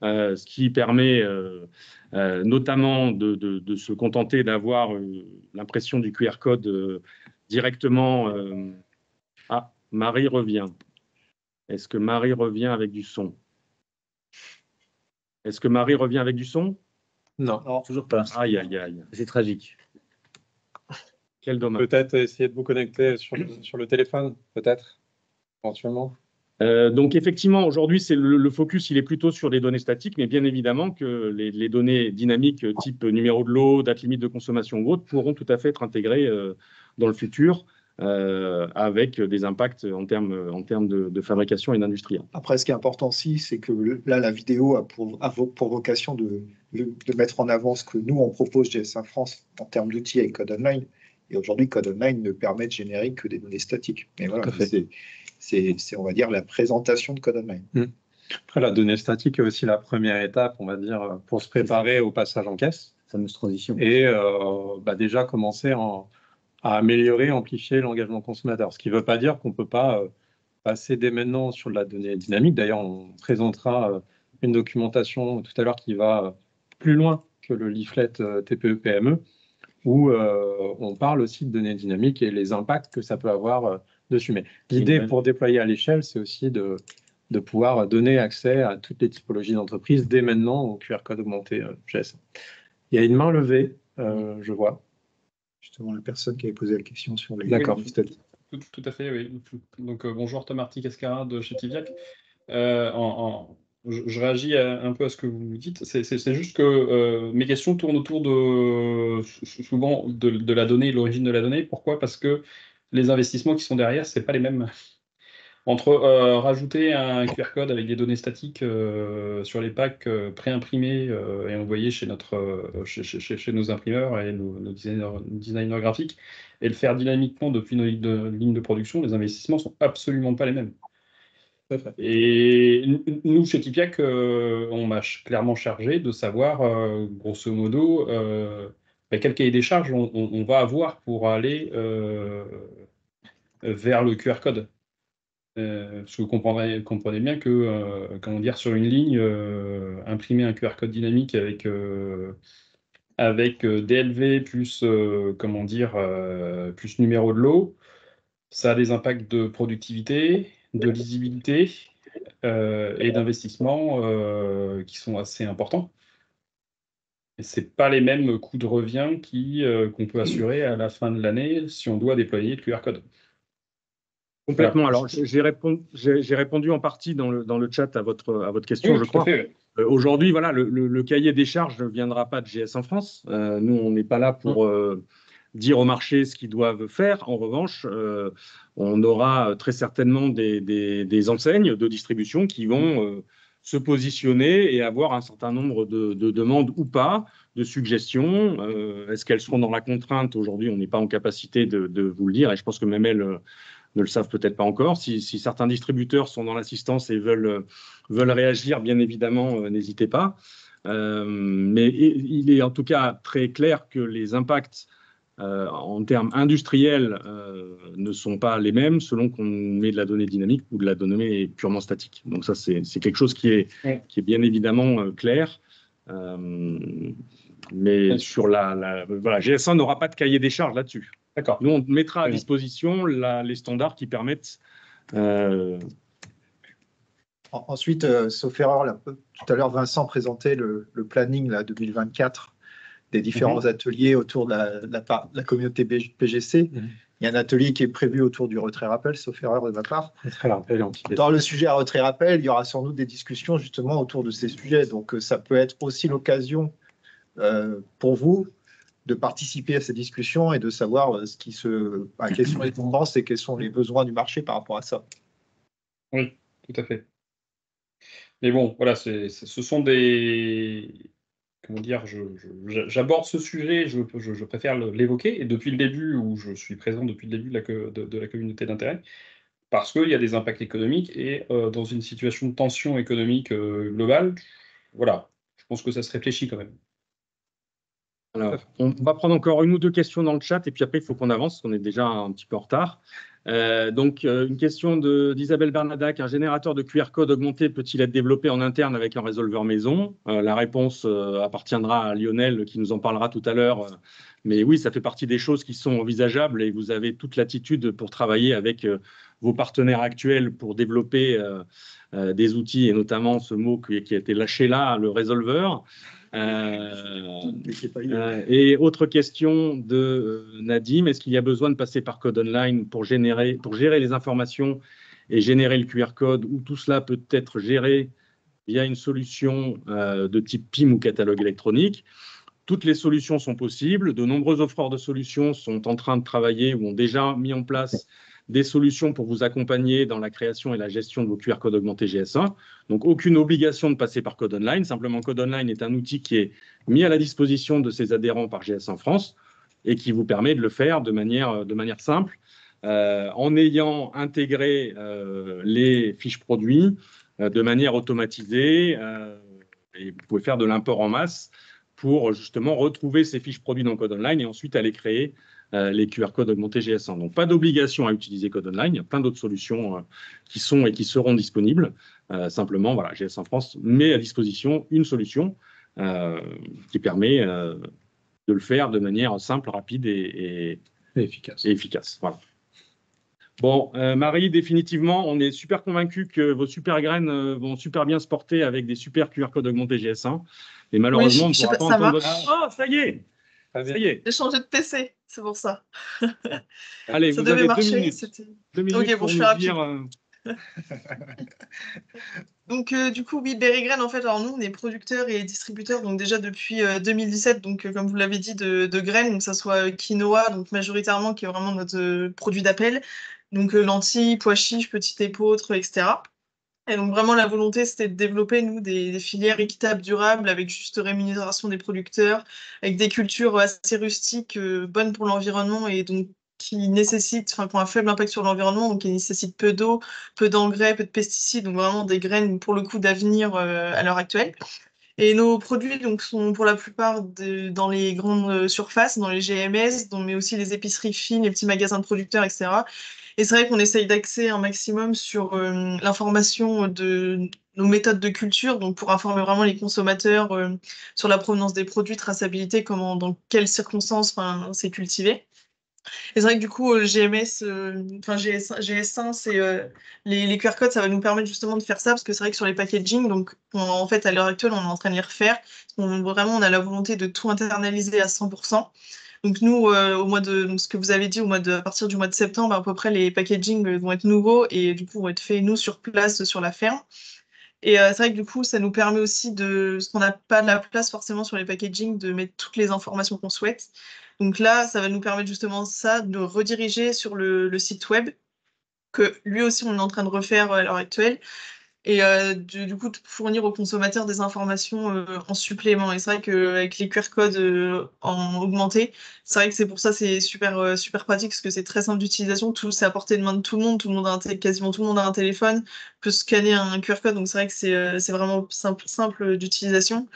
ce qui permet notamment de se contenter d'avoir l'impression du QR code directement. Ah, Marie revient. Est-ce que Marie revient avec du son? Est-ce que Marie revient avec du son? Non. Toujours pas. Aïe, aïe, aïe. C'est tragique. Quel dommage. Peut-être essayer de vous connecter sur le téléphone, peut-être, éventuellement. Donc effectivement, aujourd'hui, le focus, il est plutôt sur des données statiques, mais bien évidemment que les données dynamiques type numéro de lot, date limite de consommation ou autres pourront tout à fait être intégrées dans le futur avec des impacts en termes de fabrication et d'industrie. Après, ce qui est important aussi, c'est que là, la vidéo a pour vocation de mettre en avant ce que nous, on propose GS1 France en termes d'outils avec Code Online. Et aujourd'hui, Code Online ne permet de générer que des données statiques. Mais voilà, c'est, on va dire, la présentation de Code Online. Après, la donnée statique est aussi la première étape, on va dire, pour se préparer au passage en caisse. Fameuse transition. Et déjà commencer à améliorer, amplifier l'engagement consommateur. Ce qui ne veut pas dire qu'on ne peut pas passer dès maintenant sur de la donnée dynamique. D'ailleurs, on présentera une documentation tout à l'heure qui va plus loin que le leaflet TPE-PME, où on parle aussi de données dynamiques et les impacts que ça peut avoir dessus. Mais l'idée pour déployer à l'échelle, c'est aussi de pouvoir donner accès à toutes les typologies d'entreprises dès maintenant au QR code augmenté GS1. Il y a une main levée, je vois. Justement, la personne qui avait posé la question sur les... D'accord. Tout à fait, oui. Donc, bonjour, Thomas Cascara de chez Tiviac. Je réagis un peu à ce que vous dites. C'est juste que mes questions tournent autour souvent de la donnée, l'origine de la donnée. Pourquoi? Parce que les investissements qui sont derrière, ce n'est pas les mêmes. Entre rajouter un QR code avec des données statiques sur les packs préimprimés et envoyés chez nos imprimeurs et nos designers graphiques, et le faire dynamiquement depuis nos lignes de production, les investissements ne sont absolument pas les mêmes. Et nous, chez Tipiac, on m'a clairement chargé de savoir, grosso modo, quel cahier des charges on va avoir pour aller vers le QR code. Parce que vous comprenez bien que, sur une ligne, imprimer un QR code dynamique avec DLV plus, plus numéro de lot, ça a des impacts de productivité, de lisibilité et d'investissement qui sont assez importants. Et ce n'est pas les mêmes coûts de revient qu'on peut assurer à la fin de l'année si on doit déployer le QR code. Complètement. Alors, j'ai répondu en partie dans le chat à votre question, je crois. Aujourd'hui, voilà, le cahier des charges ne viendra pas de GS1 France. Nous, on n'est pas là pour dire au marché ce qu'ils doivent faire. En revanche, on aura très certainement des enseignes de distribution qui vont se positionner et avoir un certain nombre de demandes ou pas, de suggestions. Est-ce qu'elles seront dans la contrainte? Aujourd'hui, on n'est pas en capacité de vous le dire, et je pense que même elles ne le savent peut-être pas encore. Si certains distributeurs sont dans l'assistance et veulent réagir, bien évidemment, n'hésitez pas. Mais il est en tout cas très clair que les impacts en termes industriels ne sont pas les mêmes selon qu'on met de la donnée dynamique ou de la donnée purement statique. Donc ça, c'est quelque chose qui est bien évidemment clair. Mais sur voilà, GS1 n'aura pas de cahier des charges là-dessus. D'accord. Nous, on mettra à disposition les standards qui permettent. Ensuite, sauf erreur, tout à l'heure, Vincent présentait le planning 2024 des différents ateliers autour de la communauté PGC. Il y a un atelier qui est prévu autour du retrait-rappel, sauf erreur de ma part. Dans le sujet à retrait-rappel, il y aura sans doute des discussions justement autour de ces sujets. Donc, ça peut être aussi l'occasion pour vous de participer à ces discussions et de savoir quelles sont les tendances et quels sont les besoins du marché par rapport à ça. Oui, tout à fait. Mais bon, voilà, ce sont des... Comment dire, j'aborde ce sujet, je préfère l'évoquer, et depuis le début, où je suis présent depuis le début de la communauté d'intérêt, parce qu'il y a des impacts économiques, et dans une situation de tension économique globale, voilà, je pense que ça se réfléchit quand même. Alors, on va prendre encore une ou deux questions dans le chat, et puis après, il faut qu'on avance, parce qu'on est déjà un petit peu en retard. Une question d'Isabelle Bernadac. Un générateur de QR code augmenté peut-il être développé en interne avec un résolveur maison? La réponse appartiendra à Lionel, qui nous en parlera tout à l'heure. Mais oui, ça fait partie des choses qui sont envisageables, et vous avez toute l'attitude pour travailler avec vos partenaires actuels pour développer des outils, et notamment ce mot qui a été lâché là, le résolveur. Et autre question de Nadim, est-ce qu'il y a besoin de passer par Code Online pour gérer les informations et générer le QR code, ou tout cela peut être géré via une solution de type PIM ou catalogue électronique? Toutes les solutions sont possibles. De nombreux offreurs de solutions sont en train de travailler ou ont déjà mis en place des solutions pour vous accompagner dans la création et la gestion de vos QR codes augmentés GS1. Donc, aucune obligation de passer par Code Online. Simplement, Code Online est un outil qui est mis à la disposition de ses adhérents par GS1 France et qui vous permet de le faire de manière simple, en ayant intégré les fiches produits de manière automatisée. Et vous pouvez faire de l'import en masse pour justement retrouver ces fiches produits dans Code Online et ensuite aller créer les QR codes augmentés GS1. Donc, pas d'obligation à utiliser Code Online. Il y a plein d'autres solutions qui sont et qui seront disponibles. Simplement, voilà, GS1 France met à disposition une solution qui permet de le faire de manière simple, rapide et efficace. Voilà. Bon, Marie, définitivement, on est super convaincus que vos super graines vont super bien se porter avec des super QR codes augmentés GS1. Et malheureusement, oui, on ne pourra pas entendre votre... Oh, ça y est. J'ai changé de PC, c'est pour ça. Allez, ça vous devait avez marcher. 2 minutes pour je nous fais dire... Donc, du coup, oui, Berry Grain, en fait, alors nous, on est producteurs et distributeurs, donc déjà depuis 2017, donc comme vous l'avez dit, de graines, donc que ça soit quinoa, donc majoritairement, qui est vraiment notre produit d'appel, donc lentilles, pois chiches, petits épeautres, etc. Et donc vraiment la volonté c'était de développer nous des filières équitables, durables, avec juste rémunération des producteurs, avec des cultures assez rustiques, bonnes pour l'environnement et donc qui nécessitent, qui ont un faible impact sur l'environnement, donc qui nécessitent peu d'eau, peu d'engrais, peu de pesticides, donc vraiment des graines pour le coup d'avenir à l'heure actuelle. Et nos produits donc, sont pour la plupart dans les grandes surfaces, dans les GMS, mais aussi les épiceries fines, les petits magasins de producteurs, etc. Et c'est vrai qu'on essaye d'axer un maximum sur l'information de nos méthodes de culture, donc pour informer vraiment les consommateurs sur la provenance des produits, traçabilité, dans quelles circonstances c'est cultivé. Et c'est vrai que du coup, GS1, c'est les QR codes, ça va nous permettre justement de faire ça, parce que c'est vrai que sur les packaging, donc en fait, à l'heure actuelle, on est en train de les refaire. Vraiment, on a la volonté de tout internaliser à 100%. Donc nous, donc ce que vous avez dit, à partir du mois de septembre, à peu près, les packaging vont être nouveaux et du coup vont être faits, nous, sur place, sur la ferme. Et c'est vrai que du coup, ça nous permet aussi parce qu'on n'a pas de la place forcément sur les packaging, de mettre toutes les informations qu'on souhaite. Donc là, ça va nous permettre justement ça, de rediriger sur le site web, que lui aussi, on est en train de refaire à l'heure actuelle. Et du coup, de fournir aux consommateurs des informations en supplément. Et c'est vrai qu'avec les QR codes en augmenté, c'est vrai que c'est pour ça c'est super, super pratique, parce que c'est très simple d'utilisation, c'est à portée de main de tout le monde, quasiment tout le monde a un téléphone, peut scanner un QR code, donc c'est vrai que c'est vraiment simple d'utilisation.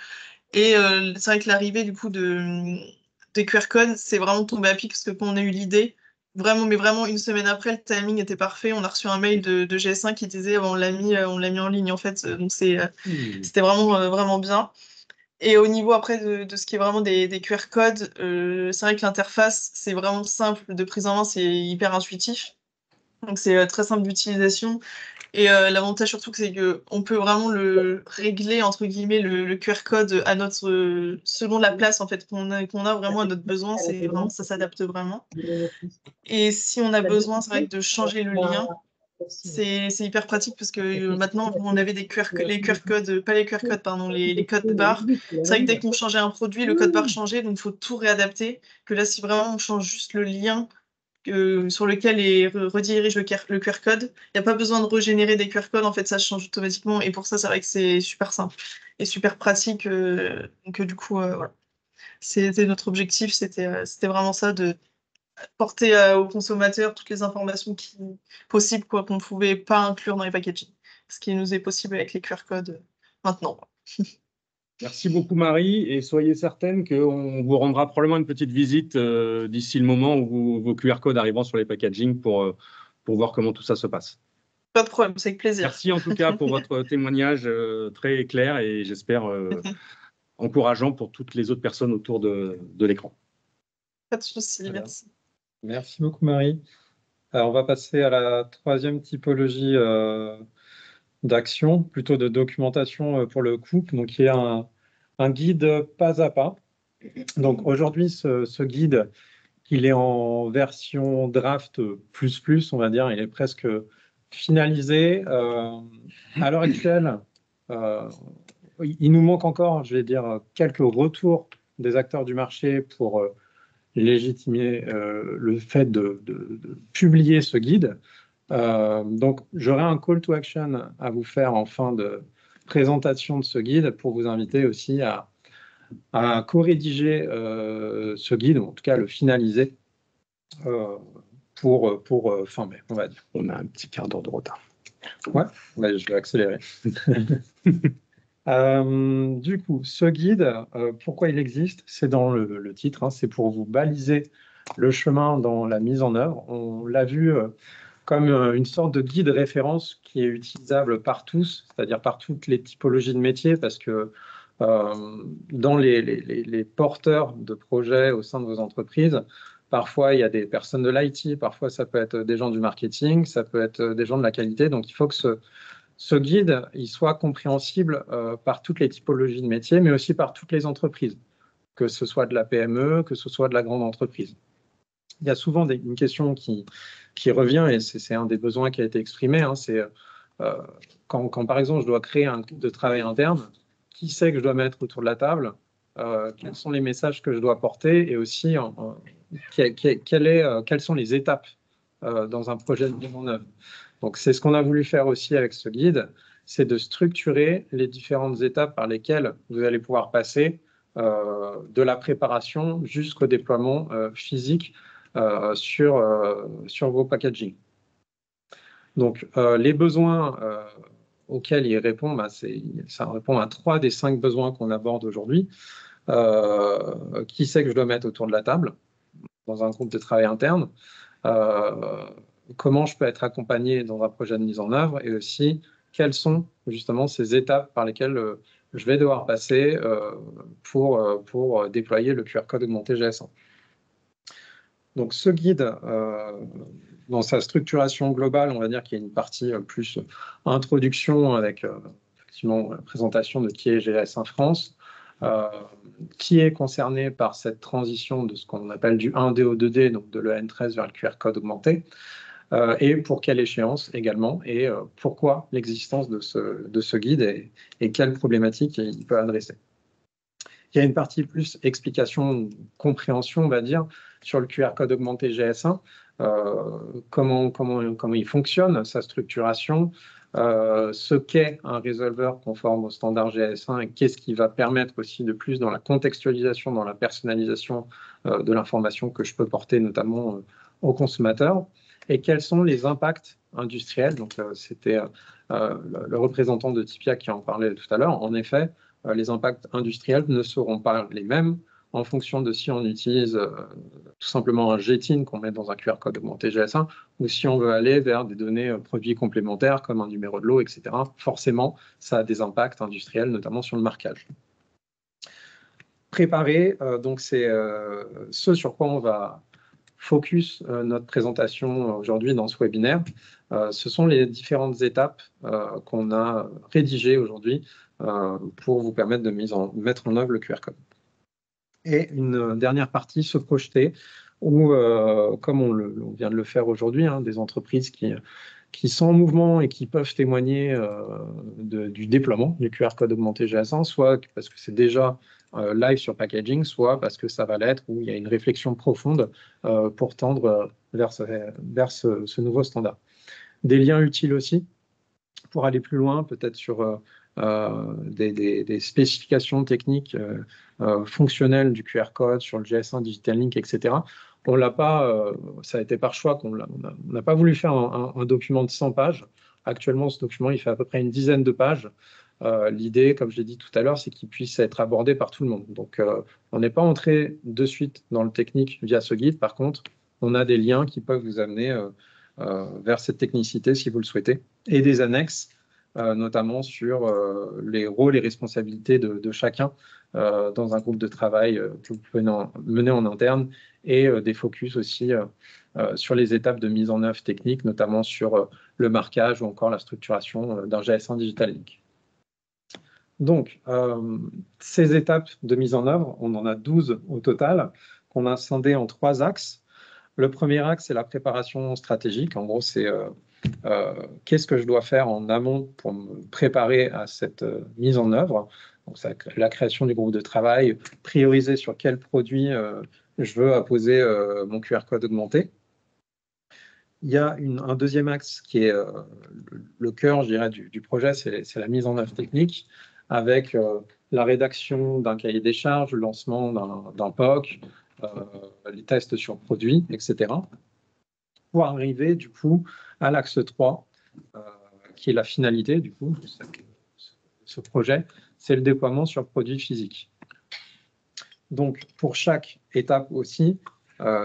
Et c'est vrai que l'arrivée du coup des QR codes, c'est vraiment tombé à pic, parce que quand on a eu l'idée, vraiment une semaine après, le timing était parfait. On a reçu un mail de GS1 qui disait on l'a mis en ligne en fait. Donc c'était vraiment bien. Et au niveau après de ce qui est vraiment des QR codes, c'est vrai que l'interface, c'est vraiment simple de prise en main, c'est hyper intuitif. Donc c'est très simple d'utilisation. Et l'avantage surtout, c'est qu'on peut vraiment le régler, entre guillemets, le QR code à selon la place en fait, qu'on a vraiment à notre besoin. Ça s'adapte vraiment. Et si on a besoin, c'est vrai, de changer le lien, C'est hyper pratique parce que maintenant, on avait les QR codes, pas les QR codes, pardon, les codes barres. C'est vrai que dès qu'on changeait un produit, le code barre changeait, donc il faut tout réadapter. Que là, si vraiment on change juste le lien sur lequel redirige le QR code, il n'y a pas besoin de régénérer des QR codes, en fait, ça change automatiquement. Et pour ça, c'est vrai que c'est super simple et super pratique. Donc, du coup, voilà. C'était notre objectif, c'était vraiment ça, de porter aux consommateurs toutes les informations possibles qu'on ne pouvait pas inclure dans les packaging. Ce qui nous est possible avec les QR codes maintenant. Merci beaucoup Marie, et soyez certaine qu'on vous rendra probablement une petite visite d'ici le moment où vos QR codes arriveront sur les packaging pour voir comment tout ça se passe. Pas de problème, c'est avec plaisir. Merci en tout cas pour votre témoignage très clair et j'espère encourageant pour toutes les autres personnes autour de l'écran. Pas de souci, merci. Merci beaucoup Marie. Alors, on va passer à la troisième typologie d'action, plutôt de documentation pour le couple, donc qui est un guide pas à pas. Donc aujourd'hui, ce guide, il est en version draft plus, on va dire, il est presque finalisé. À l'heure actuelle, il nous manque encore, je vais dire, quelques retours des acteurs du marché pour légitimer le fait de publier ce guide. Donc, j'aurai un call to action à vous faire en fin de présentation de ce guide pour vous inviter aussi à co-rédiger ce guide, ou en tout cas le finaliser pour fin mai, on va dire. On a un petit quart d'heure de retard. Ouais, je vais accélérer. Du coup, ce guide, pourquoi il existe? C'est dans le titre, hein, c'est pour vous baliser le chemin dans la mise en œuvre. On l'a vu comme une sorte de guide référence qui est utilisable par tous, c'est-à-dire par toutes les typologies de métiers, parce que dans les porteurs de projets au sein de vos entreprises, parfois il y a des personnes de l'IT, parfois ça peut être des gens du marketing, ça peut être des gens de la qualité, donc il faut que ce guide il soit compréhensible par toutes les typologies de métiers, mais aussi par toutes les entreprises, que ce soit de la PME, que ce soit de la grande entreprise. Il y a souvent une question qui revient, et c'est un des besoins qui a été exprimé, hein, c'est quand par exemple je dois créer un groupe de travail interne, qui c'est que je dois mettre autour de la table, quels sont les messages que je dois porter, et aussi quelles sont les étapes dans un projet de mise en œuvre. Donc c'est ce qu'on a voulu faire aussi avec ce guide, c'est de structurer les différentes étapes par lesquelles vous allez pouvoir passer de la préparation jusqu'au déploiement physique sur vos packaging. Donc, les besoins auxquels il répond, ça répond à 3 des 5 besoins qu'on aborde aujourd'hui. Qui c'est que je dois mettre autour de la table dans un groupe de travail interne? Comment je peux être accompagné dans un projet de mise en œuvre? Et aussi, quelles sont justement ces étapes par lesquelles je vais devoir passer pour déployer le QR code augmenté GS1. Donc ce guide, dans sa structuration globale, on va dire qu'il y a une partie plus introduction avec effectivement la présentation de qui est GS1 France, qui est concerné par cette transition de ce qu'on appelle du 1D au 2D, donc de l'EN13 vers le QR code augmenté, et pour quelle échéance également, et pourquoi l'existence de ce guide et quelles problématiques il peut adresser. Il y a une partie plus explication, compréhension, on va dire, sur le QR code augmenté GS1, comment il fonctionne, sa structuration, ce qu'est un résolveur conforme au standard GS1 et qu'est-ce qui va permettre aussi de plus dans la contextualisation, dans la personnalisation de l'information que je peux porter notamment aux consommateurs, et quels sont les impacts industriels. Donc, c'était le représentant de Tipia qui en parlait tout à l'heure. En effet, les impacts industriels ne seront pas les mêmes en fonction de si on utilise tout simplement un GTIN qu'on met dans un QR code augmenté GS1 ou si on veut aller vers des données produits complémentaires comme un numéro de lot, etc. Forcément, ça a des impacts industriels, notamment sur le marquage. Préparer, donc c'est ce sur quoi on va focus notre présentation aujourd'hui dans ce webinaire. Ce sont les différentes étapes qu'on a rédigées aujourd'hui pour vous permettre de mettre en œuvre le QR code. Et une dernière partie, se projeter, où, comme on vient de le faire aujourd'hui, hein, des entreprises qui qui sont en mouvement et qui peuvent témoigner du déploiement du QR code augmenté GS1, soit parce que c'est déjà live sur packaging, soit parce que ça va l'être, où il y a une réflexion profonde pour tendre vers ce nouveau standard. Des liens utiles aussi pour aller plus loin, peut-être sur des spécifications techniques fonctionnelles du QR code, sur le GS1 Digital Link, etc. On l'a pas, ça a été par choix qu'on n'a pas voulu faire un document de 100 pages. Actuellement, ce document, il fait à peu près une dizaine de pages. L'idée, comme je l'ai dit tout à l'heure, c'est qu'il puisse être abordé par tout le monde. Donc, on n'est pas entré de suite dans le technique via ce guide. Par contre, on a des liens qui peuvent vous amener vers cette technicité si vous le souhaitez, et des annexes, notamment sur les rôles et responsabilités de chacun dans un groupe de travail que vous pouvez mener en interne, et des focus aussi sur les étapes de mise en œuvre technique, notamment sur le marquage ou encore la structuration d'un GS1 Digital Link. Donc, ces étapes de mise en œuvre, on en a 12 au total, qu'on a scindées en 3 axes. Le premier axe, c'est la préparation stratégique. En gros, c'est qu'est-ce que je dois faire en amont pour me préparer à cette mise en œuvre. Donc, c'est la création du groupe de travail, prioriser sur quel produit je veux apposer mon QR code augmenté. Il y a un deuxième axe qui est le cœur, je dirais, du projet, c'est la mise en œuvre technique, avec la rédaction d'un cahier des charges, le lancement d'un POC, les tests sur produits, etc. Pour arriver, du coup, à l'axe 3, qui est la finalité, du coup, de ce projet, c'est le déploiement sur produits physiques. Donc, pour chaque étape aussi,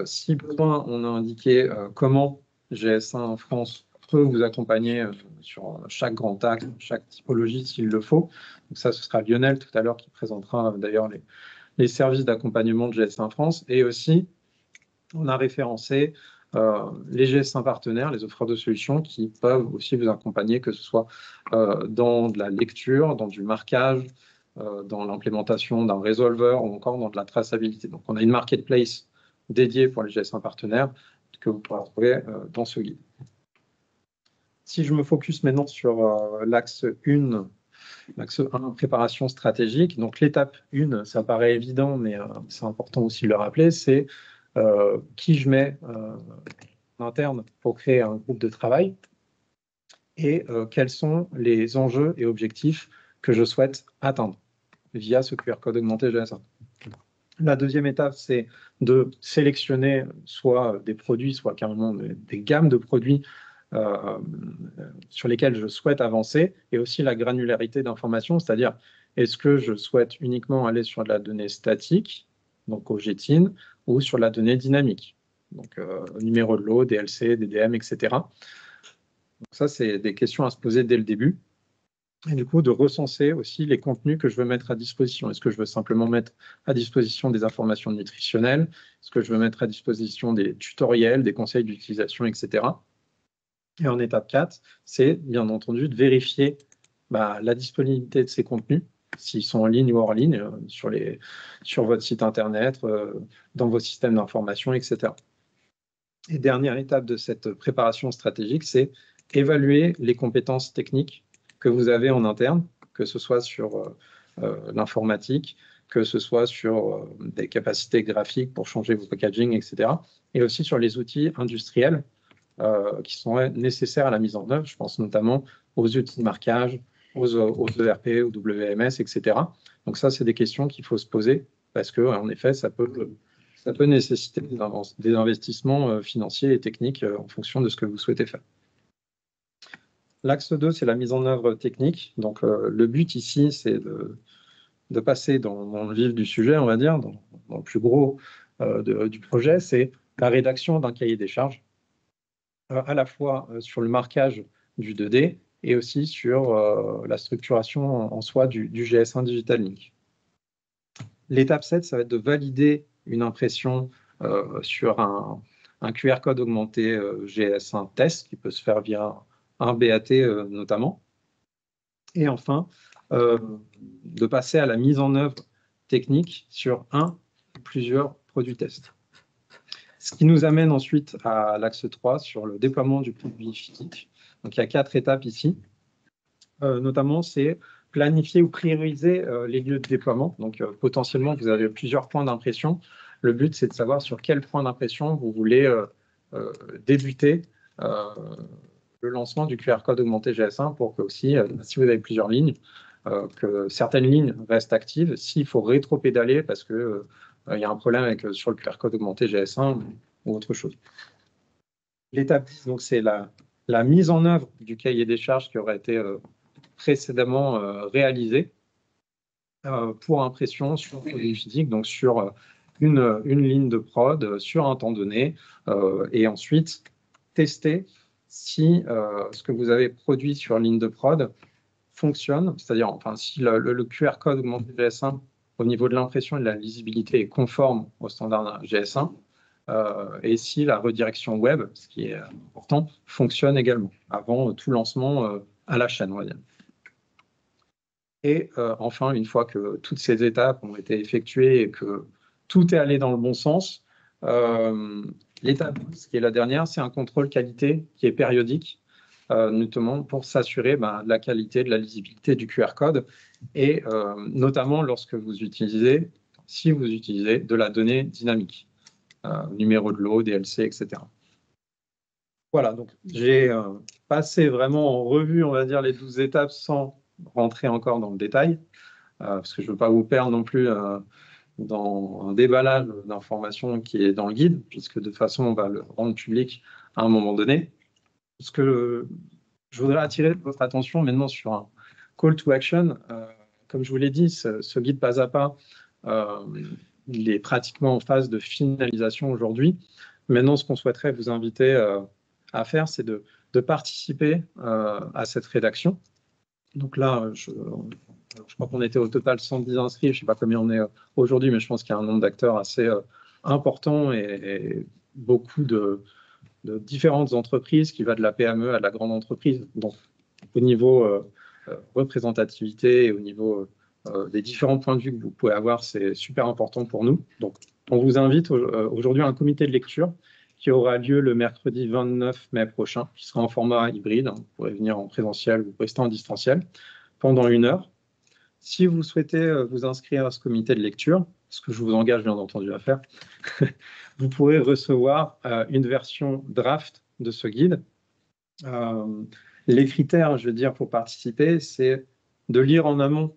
si besoin, on a indiqué comment GS1 France peut vous accompagner sur chaque grand axe, chaque typologie, s'il le faut. Donc ça, ce sera Lionel tout à l'heure qui présentera d'ailleurs les services d'accompagnement de GS1 France. Et aussi, on a référencé les GS1 partenaires, les offreurs de solutions qui peuvent aussi vous accompagner, que ce soit dans de la lecture, dans du marquage, dans l'implémentation d'un resolver ou encore dans de la traçabilité. Donc, on a une marketplace dédiée pour les GS1 partenaires que vous pourrez retrouver dans ce guide. Si je me focus maintenant sur l'axe 1, préparation stratégique. Donc, l'étape 1, ça paraît évident, mais c'est important aussi de le rappeler, c'est qui je mets en interne pour créer un groupe de travail et quels sont les enjeux et objectifs que je souhaite atteindre via ce QR code augmenté GS1. La deuxième étape, c'est de sélectionner soit des produits, soit carrément des gammes de produits sur lesquels je souhaite avancer, et aussi la granularité d'informations, c'est-à-dire est-ce que je souhaite uniquement aller sur de la donnée statique, donc au GTIN, ou sur la donnée dynamique, donc numéro de lot, DLC, DDM, etc. Donc ça, c'est des questions à se poser dès le début. Et du coup, de recenser aussi les contenus que je veux mettre à disposition. Est-ce que je veux simplement mettre à disposition des informations nutritionnelles? Est-ce que je veux mettre à disposition des tutoriels, des conseils d'utilisation, etc. Et en étape 4, c'est bien entendu de vérifier la disponibilité de ces contenus, s'ils sont en ligne ou hors ligne, sur votre site Internet, dans vos systèmes d'information, etc. Et dernière étape de cette préparation stratégique, c'est évaluer les compétences techniques que vous avez en interne, que ce soit sur l'informatique, que ce soit sur des capacités graphiques pour changer vos packaging, etc. Et aussi sur les outils industriels qui sont nécessaires à la mise en œuvre. Je pense notamment aux outils de marquage, aux ERP, aux WMS, etc. Donc ça, c'est des questions qu'il faut se poser parce que, en effet, ça peut nécessiter des investissements financiers et techniques en fonction de ce que vous souhaitez faire. L'axe 2, c'est la mise en œuvre technique. Donc, le but ici, c'est de passer dans le vif du sujet, on va dire, dans le plus gros du projet, c'est la rédaction d'un cahier des charges, à la fois sur le marquage du 2D et aussi sur la structuration en soi du GS1 Digital Link. L'étape 7, ça va être de valider une impression sur un QR code augmenté GS1 test qui peut se faire via un BAT notamment. Et enfin, de passer à la mise en œuvre technique sur un ou plusieurs produits tests. Ce qui nous amène ensuite à l'axe 3 sur le déploiement du produit physique. Donc, il y a 4 étapes ici. Notamment, c'est planifier ou prioriser les lieux de déploiement. Donc, potentiellement, vous avez plusieurs points d'impression. Le but, c'est de savoir sur quel point d'impression vous voulez débuter le lancement du QR code augmenté GS1 pour que aussi, si vous avez plusieurs lignes, que certaines lignes restent actives. S'il faut rétro-pédaler parce qu'il y a un problème sur le QR code augmenté GS1 ou autre chose. L'étape 10, donc, c'est la mise en œuvre du cahier des charges qui aurait été précédemment réalisé pour impression sur produit physique, donc sur une ligne de prod, sur un temps donné, et ensuite tester si ce que vous avez produit sur ligne de prod fonctionne, c'est-à-dire enfin, si le QR code augmenté GS1 au niveau de l'impression et de la lisibilité est conforme au standard GS1, et si la redirection web, ce qui est important, fonctionne également avant tout lancement à la chaîne, on va dire. Et enfin, une fois que toutes ces étapes ont été effectuées et que tout est allé dans le bon sens, l'étape 12, qui est la dernière, c'est un contrôle qualité qui est périodique, notamment pour s'assurer de la qualité, de la lisibilité du QR code, et notamment lorsque vous utilisez, si vous utilisez de la donnée dynamique, numéro de lot, DLC, etc. Voilà, donc j'ai passé vraiment en revue, on va dire, les 12 étapes sans rentrer encore dans le détail, parce que je ne veux pas vous perdre non plus dans un déballage d'informations qui est dans le guide, puisque de toute façon, on va le rendre public à un moment donné. Ce que je voudrais attirer votre attention maintenant sur un call to action. Comme je vous l'ai dit, ce guide pas à pas, il est pratiquement en phase de finalisation aujourd'hui. Maintenant, ce qu'on souhaiterait vous inviter à faire, c'est de participer à cette rédaction. Donc là, je crois qu'on était au total 110 inscrits. Je ne sais pas combien on est aujourd'hui, mais je pense qu'il y a un nombre d'acteurs assez important et beaucoup de différentes entreprises qui va de la PME à la grande entreprise. Donc, au niveau représentativité et au niveau des différents points de vue que vous pouvez avoir, c'est super important pour nous. Donc, on vous invite aujourd'hui à un comité de lecture qui aura lieu le mercredi 29 mai prochain, qui sera en format hybride. Vous pourrez venir en présentiel ou rester en distanciel pendant 1 heure. Si vous souhaitez vous inscrire à ce comité de lecture, ce que je vous engage bien entendu à faire, vous pourrez recevoir une version draft de ce guide. Les critères, je veux dire, pour participer, c'est de lire en amont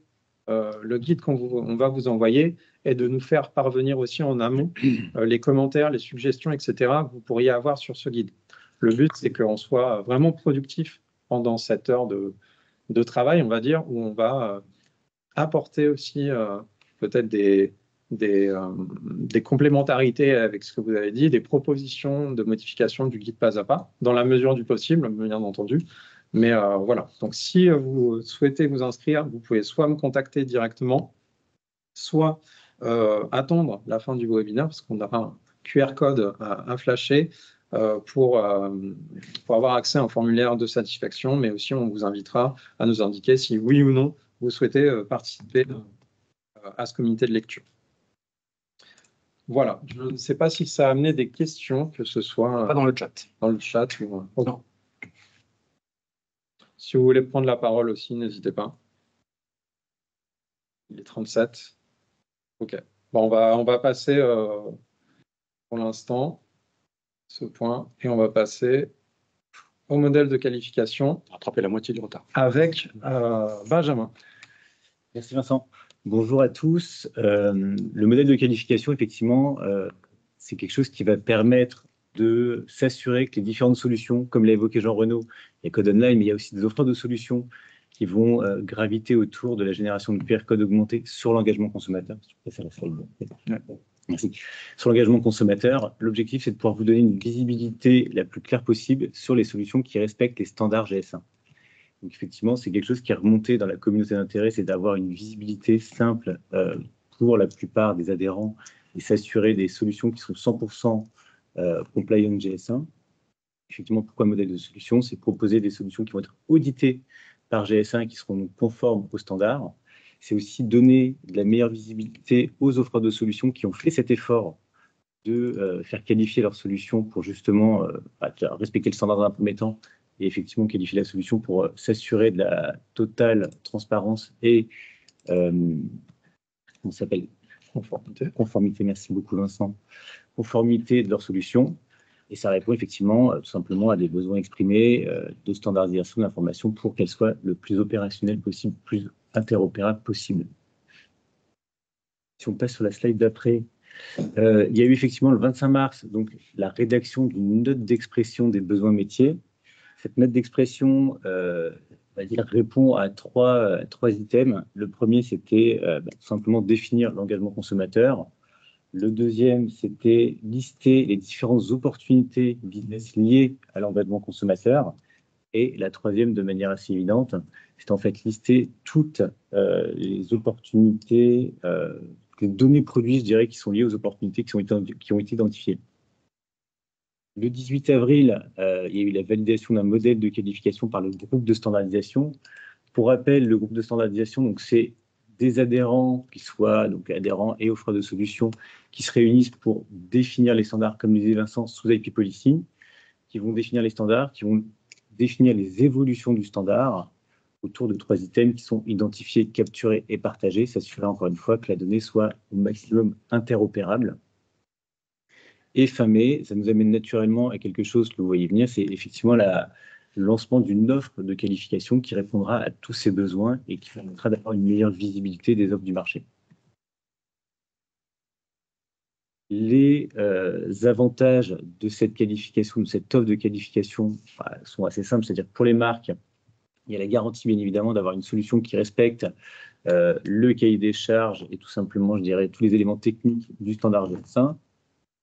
le guide qu'on va vous envoyer et de nous faire parvenir aussi en amont les commentaires, les suggestions, etc. que vous pourriez avoir sur ce guide. Le but, c'est qu'on soit vraiment productif pendant cette heure de travail, on va dire, où on va apporter aussi peut-être des complémentarités avec ce que vous avez dit, des propositions de modification du guide pas à pas, dans la mesure du possible, bien entendu. Mais voilà, donc si vous souhaitez vous inscrire, vous pouvez soit me contacter directement, soit attendre la fin du webinaire, parce qu'on aura un QR code à flasher pour avoir accès à un formulaire de satisfaction, mais aussi on vous invitera à nous indiquer si oui ou non vous souhaitez participer à ce comité de lecture. Voilà, je ne sais pas si ça a amené des questions, que ce soit pas dans le chat. Dans le chat ou non. Si vous voulez prendre la parole aussi, n'hésitez pas. Il est 37. OK. Bon, on va passer pour l'instant ce point et on va passer au modèle de qualification. Rattraper la moitié du retard. Avec Benjamin. Merci Vincent. Bonjour à tous. Le modèle de qualification, effectivement, c'est quelque chose qui va permettre de s'assurer que les différentes solutions, comme l'a évoqué Jean-Renaud, il y a Code Online, mais il y a aussi des offres de solutions qui vont graviter autour de la génération de QR code augmenté sur l'engagement consommateur. Merci. Sur l'engagement consommateur, l'objectif, c'est de pouvoir vous donner une visibilité la plus claire possible sur les solutions qui respectent les standards GS1. Donc, effectivement, c'est quelque chose qui est remonté dans la communauté d'intérêt, c'est d'avoir une visibilité simple pour la plupart des adhérents et s'assurer des solutions qui sont 100% compliant GS1. Effectivement, pourquoi modèle de solution? C'est proposer des solutions qui vont être auditées par GS1 et qui seront conformes aux standards. C'est aussi donner de la meilleure visibilité aux offreurs de solutions qui ont fait cet effort de faire qualifier leurs solutions pour justement respecter le standard dans un premier temps et effectivement qualifier la solution pour s'assurer de la totale transparence et comment ça s'appelle? Conformité, merci beaucoup Vincent. Conformité de leur solution. Et ça répond effectivement tout simplement à des besoins exprimés de standardisation de l'information pour qu'elle soit le plus opérationnelle possible, plus interopérable possible. Si on passe sur la slide d'après, il y a eu effectivement le 25 mars donc, la rédaction d'une note d'expression des besoins métiers. Cette note d'expression on va dire, répond à trois items. Le premier, c'était tout simplement définir l'engagement consommateur. Le deuxième, c'était lister les différentes opportunités business liées à l'engagement consommateur. Et la troisième, de manière assez évidente, c'est en fait lister toutes les opportunités, les données produits, je dirais, qui sont liées aux opportunités qui ont été identifiées. Le 18 avril, il y a eu la validation d'un modèle de qualification par le groupe de standardisation. Pour rappel, le groupe de standardisation, c'est des adhérents, qui soient donc, adhérents et offreurs de solutions, qui se réunissent pour définir les standards, comme le disait Vincent, sous IP Policy, qui vont définir les standards, qui vont définir les évolutions du standard autour de 3 items qui sont identifiés, capturés et partagés, s'assurer encore une fois que la donnée soit au maximum interopérable. Et fin mai, ça nous amène naturellement à quelque chose que vous voyez venir, c'est effectivement le lancement d'une offre de qualification qui répondra à tous ces besoins et qui permettra d'avoir une meilleure visibilité des offres du marché. Les avantages de cette qualification, de cette offre de qualification sont assez simples, c'est-à-dire pour les marques, il y a la garantie bien évidemment d'avoir une solution qui respecte le cahier des charges et tout simplement, je dirais, tous les éléments techniques du standard GS1,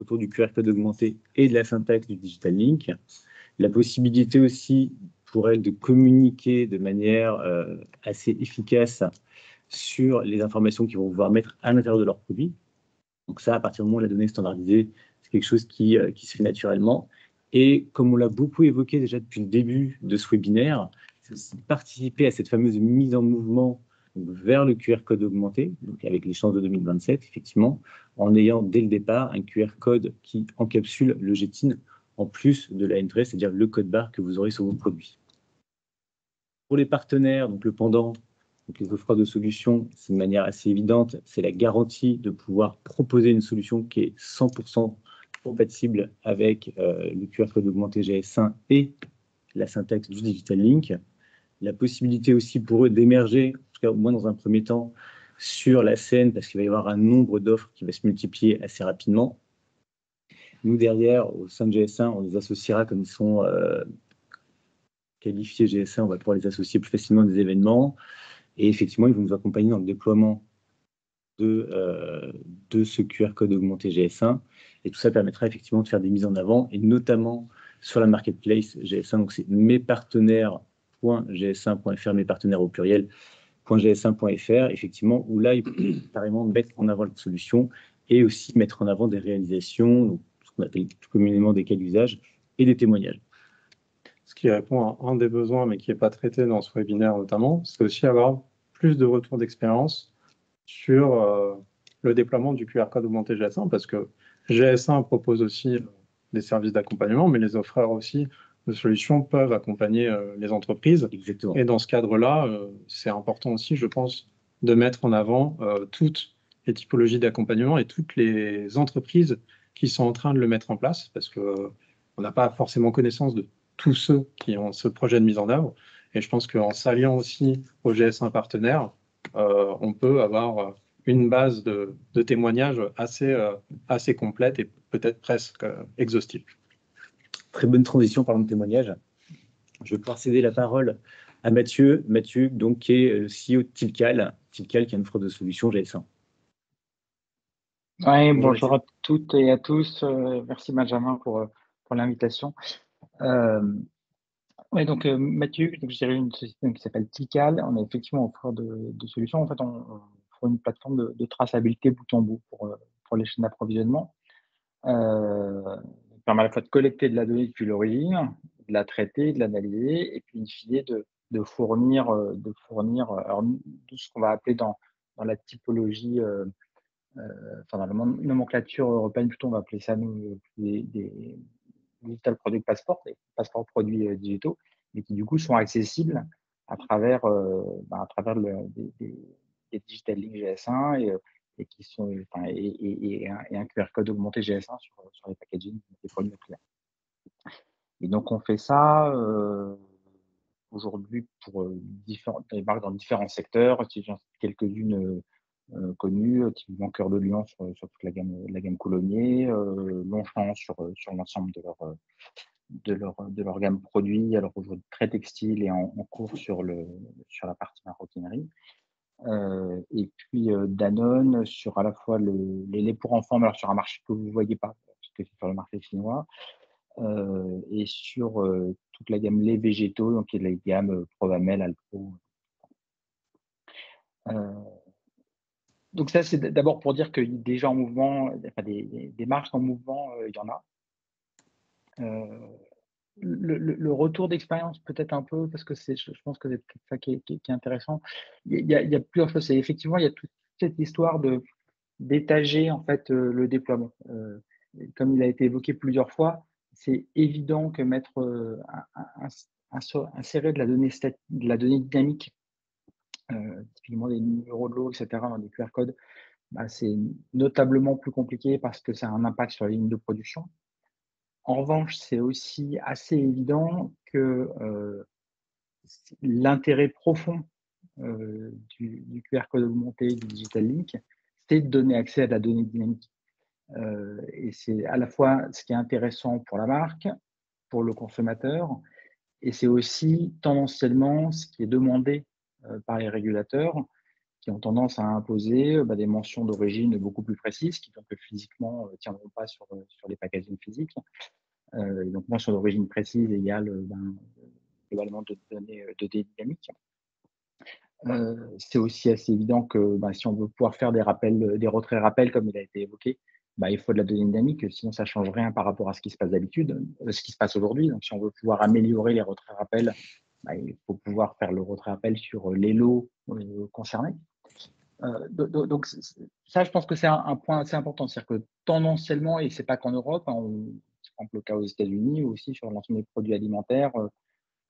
autour du QR code augmenté et de la syntaxe du Digital Link. La possibilité aussi pour elles de communiquer de manière assez efficace sur les informations qu'ils vont pouvoir mettre à l'intérieur de leurs produits. Donc ça, à partir du moment où la donnée est standardisée, c'est quelque chose qui se fait naturellement. Et comme on l'a beaucoup évoqué déjà depuis le début de ce webinaire, c'est aussi participer à cette fameuse mise en mouvement vers le QR code augmenté, donc avec l'échéance de 2027, effectivement, en ayant dès le départ un QR code qui encapsule le GTIN en plus de la N13, c'est-à-dire le code barre que vous aurez sur vos produits. Pour les partenaires, donc le pendant, donc les offreurs de solutions, c'est de manière assez évidente, c'est la garantie de pouvoir proposer une solution qui est 100% compatible avec le QR code augmenté GS1 et la syntaxe du Digital Link. La possibilité aussi pour eux d'émerger, en tout cas au moins dans un premier temps, sur la scène, parce qu'il va y avoir un nombre d'offres qui va se multiplier assez rapidement. Nous, derrière, au sein de GS1, on les associera comme ils sont qualifiés GS1, on va pouvoir les associer plus facilement à des événements. Et effectivement, ils vont nous accompagner dans le déploiement de ce QR code augmenté GS1. Et tout ça permettra effectivement de faire des mises en avant, et notamment sur la marketplace GS1. Donc, c'est mespartenaires.gs1.fr, mes partenaires au pluriel, .gs1.fr, effectivement, où là, ils peuvent carrément mettre en avant la solution et aussi mettre en avant des réalisations, donc, ce qu'on appelle tout communément des cas d'usage, et des témoignages. Ce qui répond à un des besoins, mais qui n'est pas traité dans ce webinaire notamment, c'est aussi avoir plus de retours d'expérience sur le déploiement du QR code augmenté GS1, parce que GS1 propose aussi des services d'accompagnement, mais les offreurs aussi de solutions peuvent accompagner les entreprises. Exactement. Et dans ce cadre-là, c'est important aussi, je pense, de mettre en avant toutes les typologies d'accompagnement et toutes les entreprises qui sont en train de le mettre en place, parce qu'on n'a pas forcément connaissance de tous ceux qui ont ce projet de mise en œuvre. Et je pense qu'en s'alliant aussi au GS1 partenaire, on peut avoir une base de témoignages assez complète et peut-être presque exhaustive. Très bonne transition parlant de témoignages. Je vais pouvoir céder la parole à Mathieu. Mathieu, donc, qui est le CEO de Tilcal. Tilcal, qui est une offre de solutions GS1. Oui, bonjour à toutes et à tous. Merci Benjamin pour l'invitation. Oui, donc Mathieu, donc, je dirais une société qui s'appelle Tilcal. On est effectivement offreur de solutions. En fait, on offre une plateforme de traçabilité bout en bout pour les chaînes d'approvisionnement. Permet à la fois de collecter de la donnée depuis l'origine, de la traiter, de l'analyser, et puis in fine de fournir alors, tout ce qu'on va appeler dans la typologie, enfin dans la nomenclature européenne plutôt, on va appeler ça nous des Digital Product Passport, des passeports produits digitaux, mais qui du coup sont accessibles à travers, des digital links GS1 et qui sont, enfin, et un QR code augmenté GS1 sur les packaging des produits de nos clients. Et donc on fait ça aujourd'hui pour des marques dans différents secteurs. Si j'en cite quelques-unes connues, typiquement Cœur de Lion sur toute la gamme Coulommiers, Longchamp sur l'ensemble de leur gamme produit, alors aujourd'hui très textile et en cours sur la partie maroquinerie. Et puis Danone sur à la fois les laits pour enfants, mais alors sur un marché que vous ne voyez pas, parce que c'est sur le marché chinois, et sur toute la gamme laits végétaux, donc il y a la gamme Provamel, Alpro. Donc ça, c'est d'abord pour dire que des gens en mouvement, enfin des marques en mouvement, il y en a. Le retour d'expérience peut-être un peu, parce que je pense que c'est peut-être ça qui est intéressant. Il y a plusieurs choses. Effectivement, il y a toute cette histoire d'étager en fait le déploiement. Comme il a été évoqué plusieurs fois, c'est évident que mettre insérer de la donnée dynamique, typiquement des numéros de lot, etc., dans des QR codes, c'est notablement plus compliqué parce que ça a un impact sur la ligne de production. En revanche, c'est aussi assez évident que l'intérêt profond du QR code augmenté, du Digital Link, c'est de donner accès à la donnée dynamique. Et c'est à la fois ce qui est intéressant pour la marque, pour le consommateur, et c'est aussi tendanciellement ce qui est demandé par les régulateurs qui ont tendance à imposer des mentions d'origine beaucoup plus précises, qui donc physiquement ne tiendront pas sur les packaging physiques. Donc mention d'origine précise égale globalement de données dynamiques. C'est aussi assez évident que si on veut pouvoir faire des retraits-rappels comme il a été évoqué, il faut de la donnée dynamique, sinon ça ne change rien par rapport à ce qui se passe d'habitude, ce qui se passe aujourd'hui. Donc si on veut pouvoir améliorer les retraits-rappels, il faut pouvoir faire le retrait-rappel sur les lots concernés. Donc ça, je pense que c'est un point assez important. C'est-à-dire que tendanciellement, et ce n'est pas qu'en Europe, par exemple le cas aux États-Unis, ou aussi sur l'ensemble des produits alimentaires,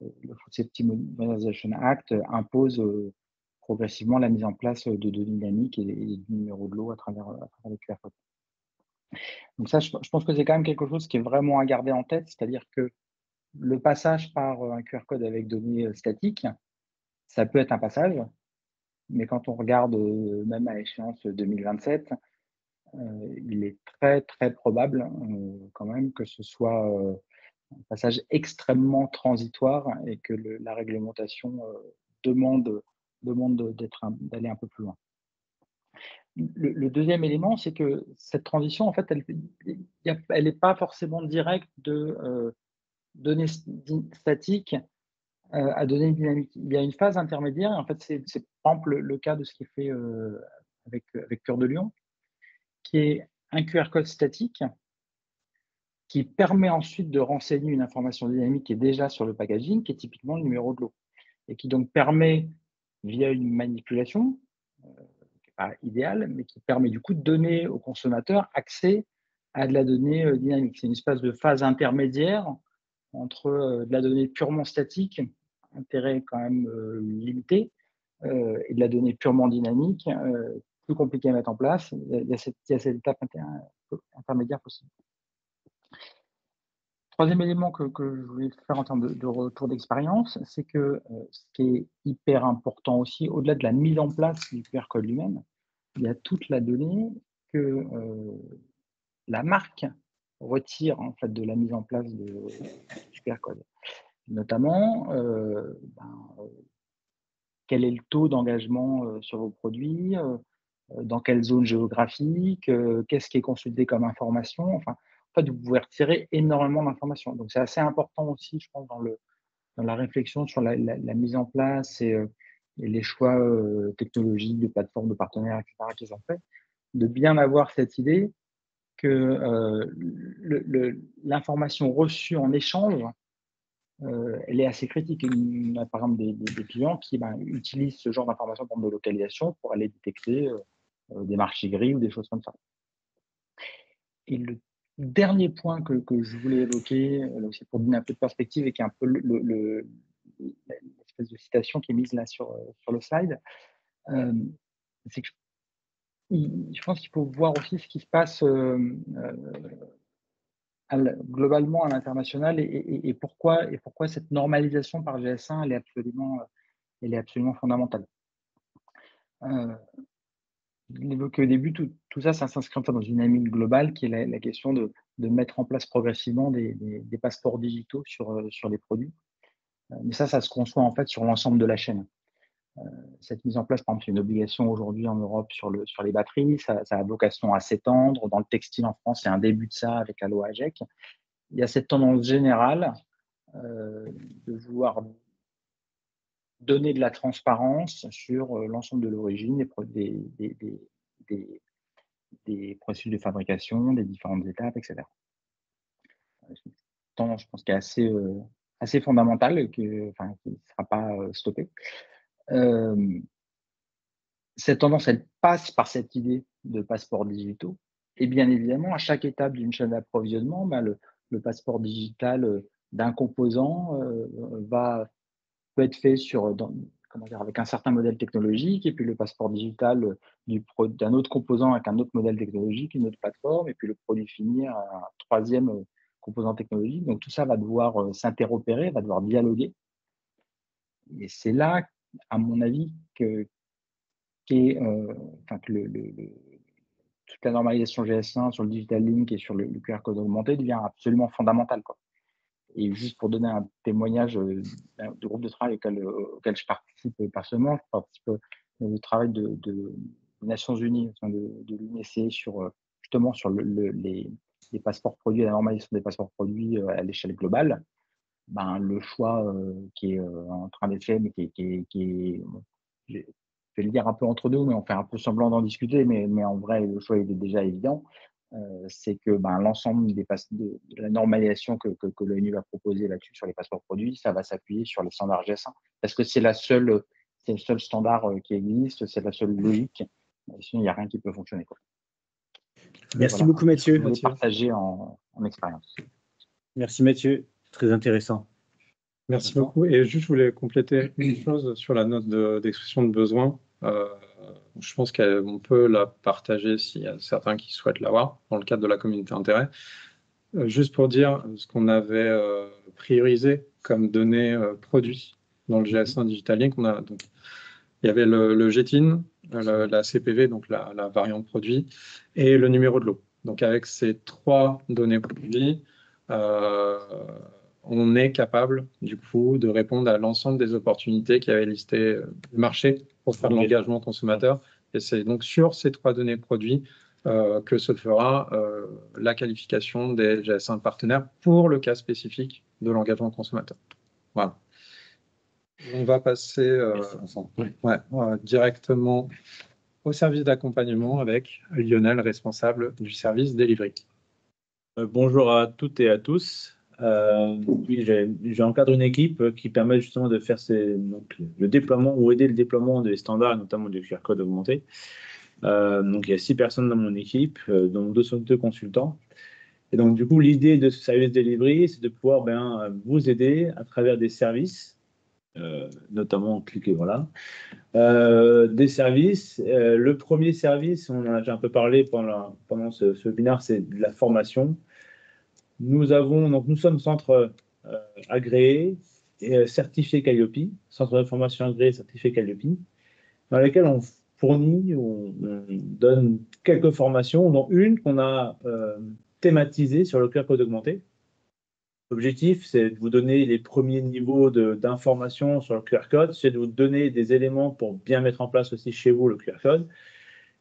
le Food Safety Modernization Act impose progressivement la mise en place de données dynamiques et du numéro de lot à travers les QR codes. Donc ça, je pense que c'est quand même quelque chose qui est vraiment à garder en tête, c'est-à-dire que le passage par un QR code avec données statiques, ça peut être un passage, mais quand on regarde même à échéance 2027, il est très très probable quand même que ce soit un passage extrêmement transitoire et que la réglementation demande d'aller un peu plus loin. Le deuxième élément, c'est que cette transition, en fait, elle n'est pas forcément directe de données statiques à données dynamiques. Il y a une phase intermédiaire, et en fait, c'est par exemple le cas de ce qui est fait avec Cœur de Lion, qui est un QR code statique qui permet ensuite de renseigner une information dynamique qui est déjà sur le packaging, qui est typiquement le numéro de lot, et qui donc permet, via une manipulation, qui n'est pas idéale, mais qui permet du coup de donner au consommateur accès à de la donnée dynamique. C'est une espèce de phase intermédiaire entre de la donnée purement statique, intérêt quand même limité, et de la donnée purement dynamique, plus compliquée à mettre en place. Il y a cette étape intermédiaire possible. Troisième élément que je voulais faire en termes de retour d'expérience, c'est que ce qui est hyper important aussi, au-delà de la mise en place du QR code lui-même, il y a toute la donnée que la marque retire en fait de la mise en place du QR code. Notamment, quel est le taux d'engagement sur vos produits, dans quelle zone géographique, qu'est-ce qui est consulté comme information. Enfin, en fait, vous pouvez retirer énormément d'informations. Donc, c'est assez important aussi, je pense, dans la réflexion sur la mise en place et les choix technologiques, de plateformes, de partenaires, etc., qu'ils ont fait, de bien avoir cette idée que l'information reçue en échange, elle est assez critique. On a par exemple des clients qui utilisent ce genre d'informations pour de localisation pour aller détecter des marchés gris ou des choses comme ça. Et le dernier point que je voulais évoquer, là aussi pour donner un peu de perspective et qui est un peu l'espèce de citation qui est mise là sur le slide. C'est que je pense qu'il faut voir aussi ce qui se passe globalement à l'international et pourquoi cette normalisation par GS1 elle est absolument fondamentale. Je l'évoquais au début, tout ça s'inscrit enfin dans une dynamique globale qui est la question de mettre en place progressivement des passeports digitaux sur les produits. Mais ça se conçoit en fait sur l'ensemble de la chaîne. Cette mise en place, par exemple, c'est une obligation aujourd'hui en Europe sur les batteries, ça a vocation à s'étendre. Dans le textile en France, il y a un début de ça avec la loi AGEC. Il y a cette tendance générale de vouloir donner de la transparence sur l'ensemble de l'origine des processus de fabrication, des différentes étapes, etc. C'est une tendance, je pense, qui est assez fondamentale et qui ne sera pas stoppée. Cette tendance, elle passe par cette idée de passeports digitaux. Et bien évidemment, à chaque étape d'une chaîne d'approvisionnement, le passeport digital d'un composant peut être fait avec un certain modèle technologique, et puis le passeport digital d'un autre composant avec un autre modèle technologique, une autre plateforme, et puis le produit fini à un troisième composant technologique. Donc tout ça va devoir s'interopérer, va devoir dialoguer. Et c'est là, à mon avis, que toute la normalisation GS1 sur le digital link et sur le QR code augmenté devient absolument fondamentale, quoi. Et juste pour donner un témoignage du groupe de travail auquel je participe personnellement, je participe au travail des Nations Unies, de l'UNESC justement sur les passeports produits, la normalisation des passeports produits à l'échelle globale. Le choix qui est en train d'être fait, mais je vais le dire un peu entre nous, mais on fait un peu semblant d'en discuter, mais en vrai, le choix est déjà évident. C'est que l'ensemble de la normalisation que l'ONU va proposer là-dessus sur les passeports produits, ça va s'appuyer sur les standards GS1, parce que c'est le seul standard qui existe, c'est la seule logique. Sinon, il n'y a rien qui peut fonctionner, quoi. Merci beaucoup, Mathieu. Je vais partager en expérience. Merci, Mathieu. Très intéressant. Merci beaucoup. Et juste, je voulais compléter une chose sur la note d'expression de besoin. Je pense qu'on peut la partager s'il y a certains qui souhaitent l'avoir dans le cadre de la communauté d'intérêt. Juste pour dire ce qu'on avait priorisé comme données produits dans le GS1 Digital Link. Donc, il y avait le GTIN, la CPV, donc la variante produit, et le numéro de lot. Donc avec ces 3 données produits, on est capable du coup de répondre à l'ensemble des opportunités qui avaient listé le marché pour faire de l'engagement consommateur. Et c'est donc sur ces 3 données produits que se fera la qualification des GS1 partenaires pour le cas spécifique de l'engagement consommateur. Voilà. On va passer directement au service d'accompagnement avec Lionel, responsable du service delivery. Bonjour à toutes et à tous. J'encadre une équipe qui permet justement de faire le déploiement ou aider le déploiement des standards, notamment du QR code augmenté. Donc il y a 6 personnes dans mon équipe, dont 2 consultants. Et donc du coup, l'idée de ce service delivery, c'est de pouvoir vous aider à travers des services, notamment cliquez voilà, des services. Le premier service, on en a déjà un peu parlé pendant ce webinaire, c'est de la formation. Nous sommes centre agréé et certifié Calliope, centre de formation agréé certifié Calliope, dans lesquels on fournit, on donne quelques formations, dont une qu'on a thématisée sur le QR code augmenté. L'objectif, c'est de vous donner les premiers niveaux d'information sur le QR code, c'est de vous donner des éléments pour bien mettre en place aussi chez vous le QR code.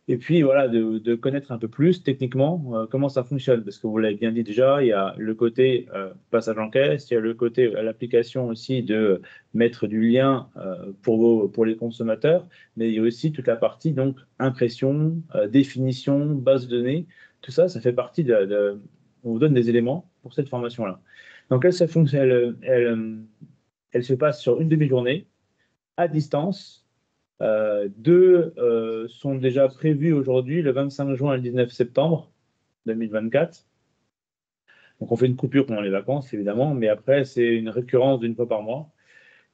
Et puis, voilà, de connaître un peu plus techniquement comment ça fonctionne. Parce que vous l'avez bien dit déjà, il y a le côté passage en caisse, il y a le côté l'application aussi de mettre du lien pour les consommateurs, mais il y a aussi toute la partie donc impression, définition, base de données. Tout ça, ça fait partie on vous donne des éléments pour cette formation-là. Donc, elle se passe sur une demi-journée, à distance. 2 sont déjà prévus aujourd'hui, le 25 juin et le 19 septembre 2024. Donc, on fait une coupure pendant les vacances, évidemment, mais après, c'est une récurrence d'1 fois par mois.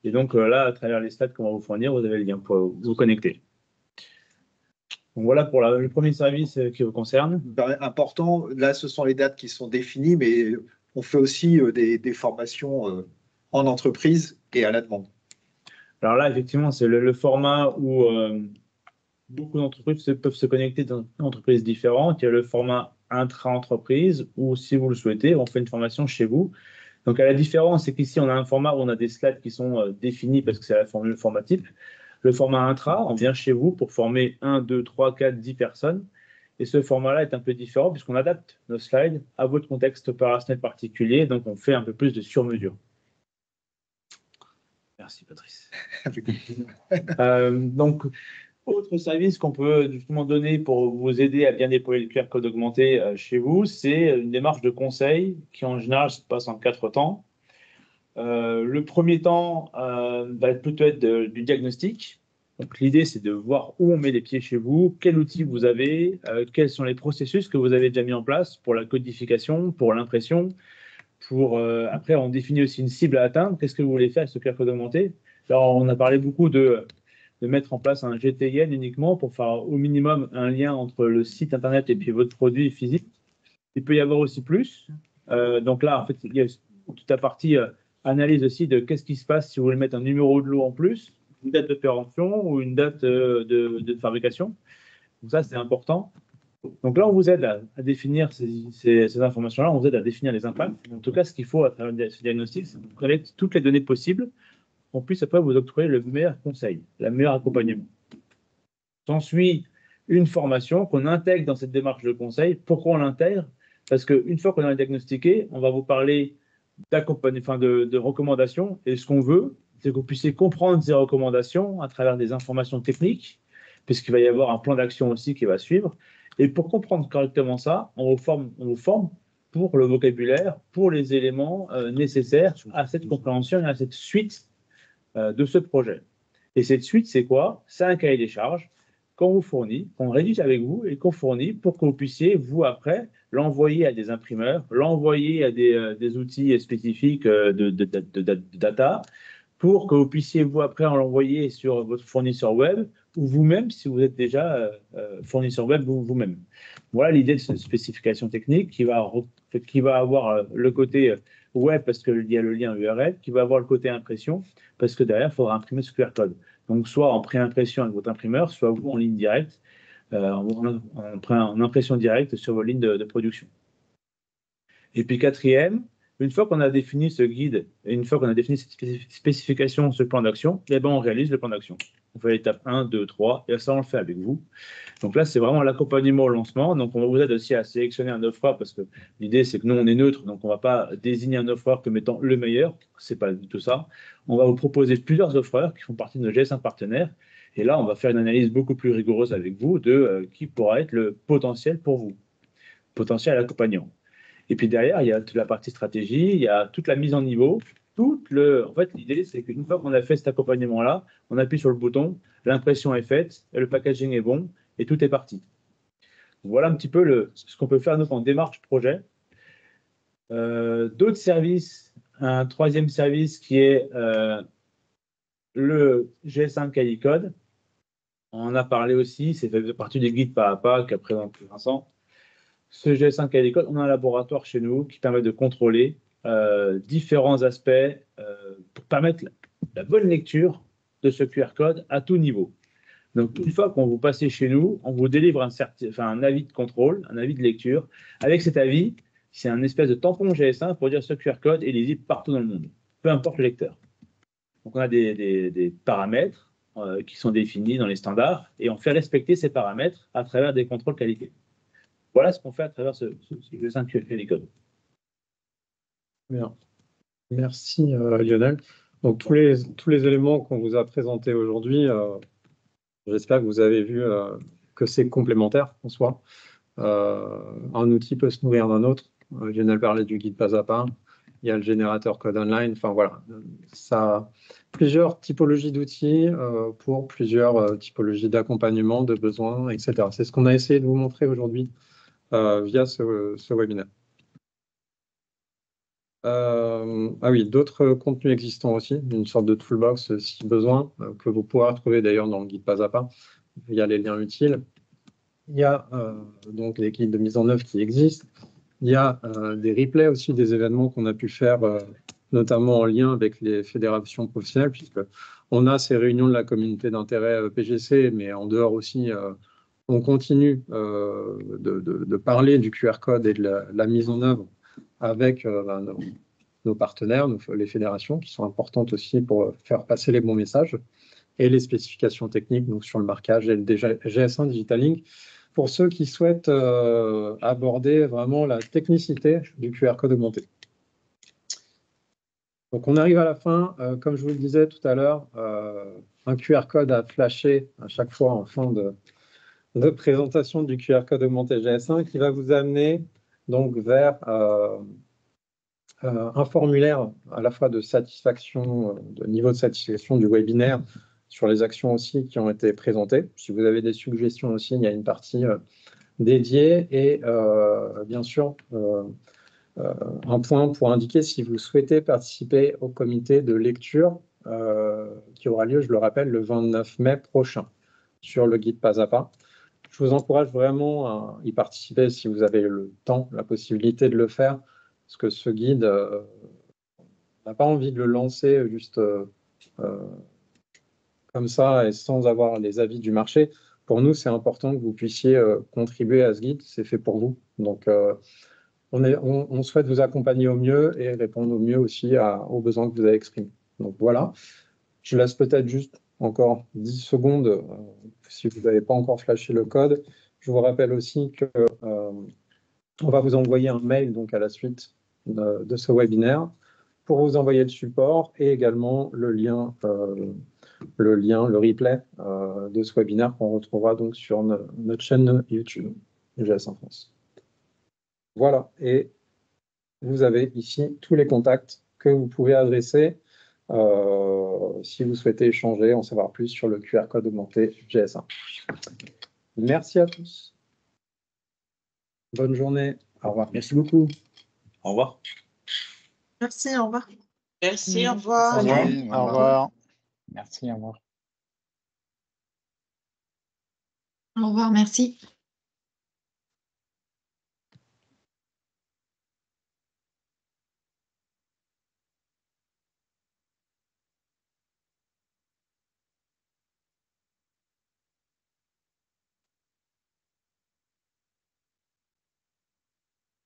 Et donc là, à travers les stats qu'on va vous fournir, vous avez le lien pour vous connecter. Donc voilà pour le premier service qui vous concerne. Important, là, ce sont les dates qui sont définies, mais on fait aussi des formations en entreprise et à la demande. Alors là, effectivement, c'est le format où beaucoup d'entreprises peuvent se connecter dans des entreprises différentes. Il y a le format intra-entreprise où, si vous le souhaitez, on fait une formation chez vous. Donc, la différence, c'est qu'ici, on a un format où on a des slides qui sont définis parce que c'est la formule format type. Le format intra, on vient chez vous pour former 1, 2, 3, 4, 10 personnes. Et ce format-là est un peu différent puisqu'on adapte nos slides à votre contexte opérationnel particulier. Donc, on fait un peu plus de sur-mesure. Merci, Patrice. Donc, autre service qu'on peut justement donner pour vous aider à bien déployer le QR code augmenté chez vous, c'est une démarche de conseil qui, en général, se passe en 4 temps. Le premier temps va plutôt être du diagnostic. Donc, l'idée, c'est de voir où on met les pieds chez vous, quel outil vous avez, quels sont les processus que vous avez déjà mis en place pour la codification, pour l'impression. Après, on définit aussi une cible à atteindre. Qu'est-ce que vous voulez faire avec ce QR code augmenté? Alors, on a parlé beaucoup de mettre en place un GTIN uniquement pour faire au minimum un lien entre le site internet et puis votre produit physique. Il peut y avoir aussi plus. Donc là, en fait, il y a toute la partie analyse aussi de qu'est-ce qui se passe si vous voulez mettre un numéro de lot en plus, une date de péremption ou une date de fabrication. Donc ça, c'est important. Donc là, on vous aide à définir ces informations-là, on vous aide à définir les impacts. En tout cas, ce qu'il faut à travers ce diagnostic, c'est que vous collectez toutes les données possibles qu'on puisse après vous octroyer le meilleur conseil, le meilleur accompagnement. S'ensuit une formation qu'on intègre dans cette démarche de conseil. Pourquoi on l'intègre? Parce qu'une fois qu'on a diagnostiqué, on va vous parler de recommandations. Et ce qu'on veut, c'est que vous puissiez comprendre ces recommandations à travers des informations techniques, puisqu'il va y avoir un plan d'action aussi qui va suivre. Et pour comprendre correctement ça, on vous forme pour le vocabulaire, pour les éléments nécessaires à cette compréhension et à cette suite de ce projet. Et cette suite, c'est quoi? C'est un cahier des charges qu'on vous fournit, qu'on rédige avec vous et qu'on fournit pour que vous puissiez, vous, après, l'envoyer à des imprimeurs, l'envoyer à des outils spécifiques de data, pour que vous puissiez, vous, après, l'envoyer sur votre fournisseur web ou vous-même, si vous êtes déjà fournisseur web vous-même. Voilà l'idée de cette spécification technique qui va avoir le côté web parce qu'il y a le lien URL, qui va avoir le côté impression parce que derrière, il faudra imprimer ce QR code. Donc, soit en pré-impression avec votre imprimeur, soit vous en ligne directe, en impression directe sur vos lignes de production. Et puis, quatrième, une fois qu'on a défini ce guide, et une fois qu'on a défini cette spécification, ce plan d'action, eh ben, on réalise le plan d'action. On fait l'étape 1, 2, 3, et ça, on le fait avec vous. Donc là, c'est vraiment l'accompagnement au lancement. Donc, on vous aide aussi à sélectionner un offreur parce que l'idée, c'est que nous, on est neutre. Donc, on ne va pas désigner un offreur comme étant le meilleur. Ce n'est pas du tout ça. On va vous proposer plusieurs offreurs qui font partie de nos GS1 partenaires. Et là, on va faire une analyse beaucoup plus rigoureuse avec vous de qui pourra être le potentiel pour vous, potentiel accompagnant. Et puis derrière, il y a toute la partie stratégie, il y a toute la mise en niveau. En fait, l'idée, c'est qu'une fois qu'on a fait cet accompagnement-là, on appuie sur le bouton, l'impression est faite, le packaging est bon, et tout est parti. Donc, voilà un petit peu ce qu'on peut faire nous en démarche projet. D'autres services, un troisième service qui est le GS1 Cahier Code. On en a parlé aussi, c'est fait partie du guide pas à pas qu'a présenté Vincent. Ce GS1 Cahier Code, on a un laboratoire chez nous qui permet de contrôler différents aspects pour permettre la bonne lecture de ce QR code à tout niveau. Donc, une fois qu'on vous passez chez nous, on vous délivre un avis de contrôle, un avis de lecture. Avec cet avis, c'est un espèce de tampon GS1 pour dire ce QR code est lisible partout dans le monde, peu importe le lecteur. Donc, on a des paramètres qui sont définis dans les standards et on fait respecter ces paramètres à travers des contrôles qualité. Voilà ce qu'on fait à travers ce GS1 Cahier Code. Bien. Merci Lionel. Donc tous les éléments qu'on vous a présentés aujourd'hui, j'espère que vous avez vu que c'est complémentaire en soi. Un outil peut se nourrir d'un autre. Lionel parlait du guide pas à pas. Il y a le générateur code online. Enfin voilà, ça a plusieurs typologies d'outils pour plusieurs typologies d'accompagnement, de besoins, etc. C'est ce qu'on a essayé de vous montrer aujourd'hui via ce webinaire. Ah oui, d'autres contenus existants aussi, une sorte de toolbox si besoin, que vous pourrez retrouver d'ailleurs dans le guide pas à pas, via les liens utiles. Il y a donc des guides de mise en œuvre qui existent. Il y a des replays aussi des événements qu'on a pu faire, notamment en lien avec les fédérations professionnelles, puisqu'on a ces réunions de la communauté d'intérêt PGC, mais en dehors aussi, on continue de parler du QR code et de la mise en œuvre avec nos partenaires, les fédérations, qui sont importantes aussi pour faire passer les bons messages, et les spécifications techniques donc sur le marquage et le GS1 Digital Link, pour ceux qui souhaitent aborder vraiment la technicité du QR code augmenté. Donc on arrive à la fin, comme je vous le disais tout à l'heure, un QR code à flasher à chaque fois en fin de présentation du QR code augmenté GS1 qui va vous amener donc vers un formulaire à la fois de satisfaction, de niveau de satisfaction du webinaire, sur les actions aussi qui ont été présentées. Si vous avez des suggestions aussi, il y a une partie dédiée et bien sûr un point pour indiquer si vous souhaitez participer au comité de lecture qui aura lieu, je le rappelle, le 29 mai prochain sur le guide pas à pas. Je vous encourage vraiment à y participer si vous avez le temps, la possibilité de le faire, parce que ce guide, on n'a pas envie de le lancer juste comme ça et sans avoir les avis du marché. Pour nous, c'est important que vous puissiez contribuer à ce guide, c'est fait pour vous. Donc, on souhaite vous accompagner au mieux et répondre au mieux aussi aux besoins que vous avez exprimés. Donc voilà, je laisse peut-être juste encore 10 secondes si vous n'avez pas encore flashé le code. Je vous rappelle aussi que on va vous envoyer un mail donc à la suite de ce webinaire pour vous envoyer le support et également le lien, le replay de ce webinaire qu'on retrouvera donc sur notre chaîne YouTube GS en France. Voilà, et vous avez ici tous les contacts que vous pouvez adresser si vous souhaitez échanger, en savoir plus sur le QR code augmenté GS1. Merci à tous. Bonne journée. Au revoir. Merci beaucoup. Au revoir. Merci, au revoir. Merci, au revoir. Merci, au revoir. Merci, au revoir. Au revoir, merci.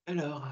Alors.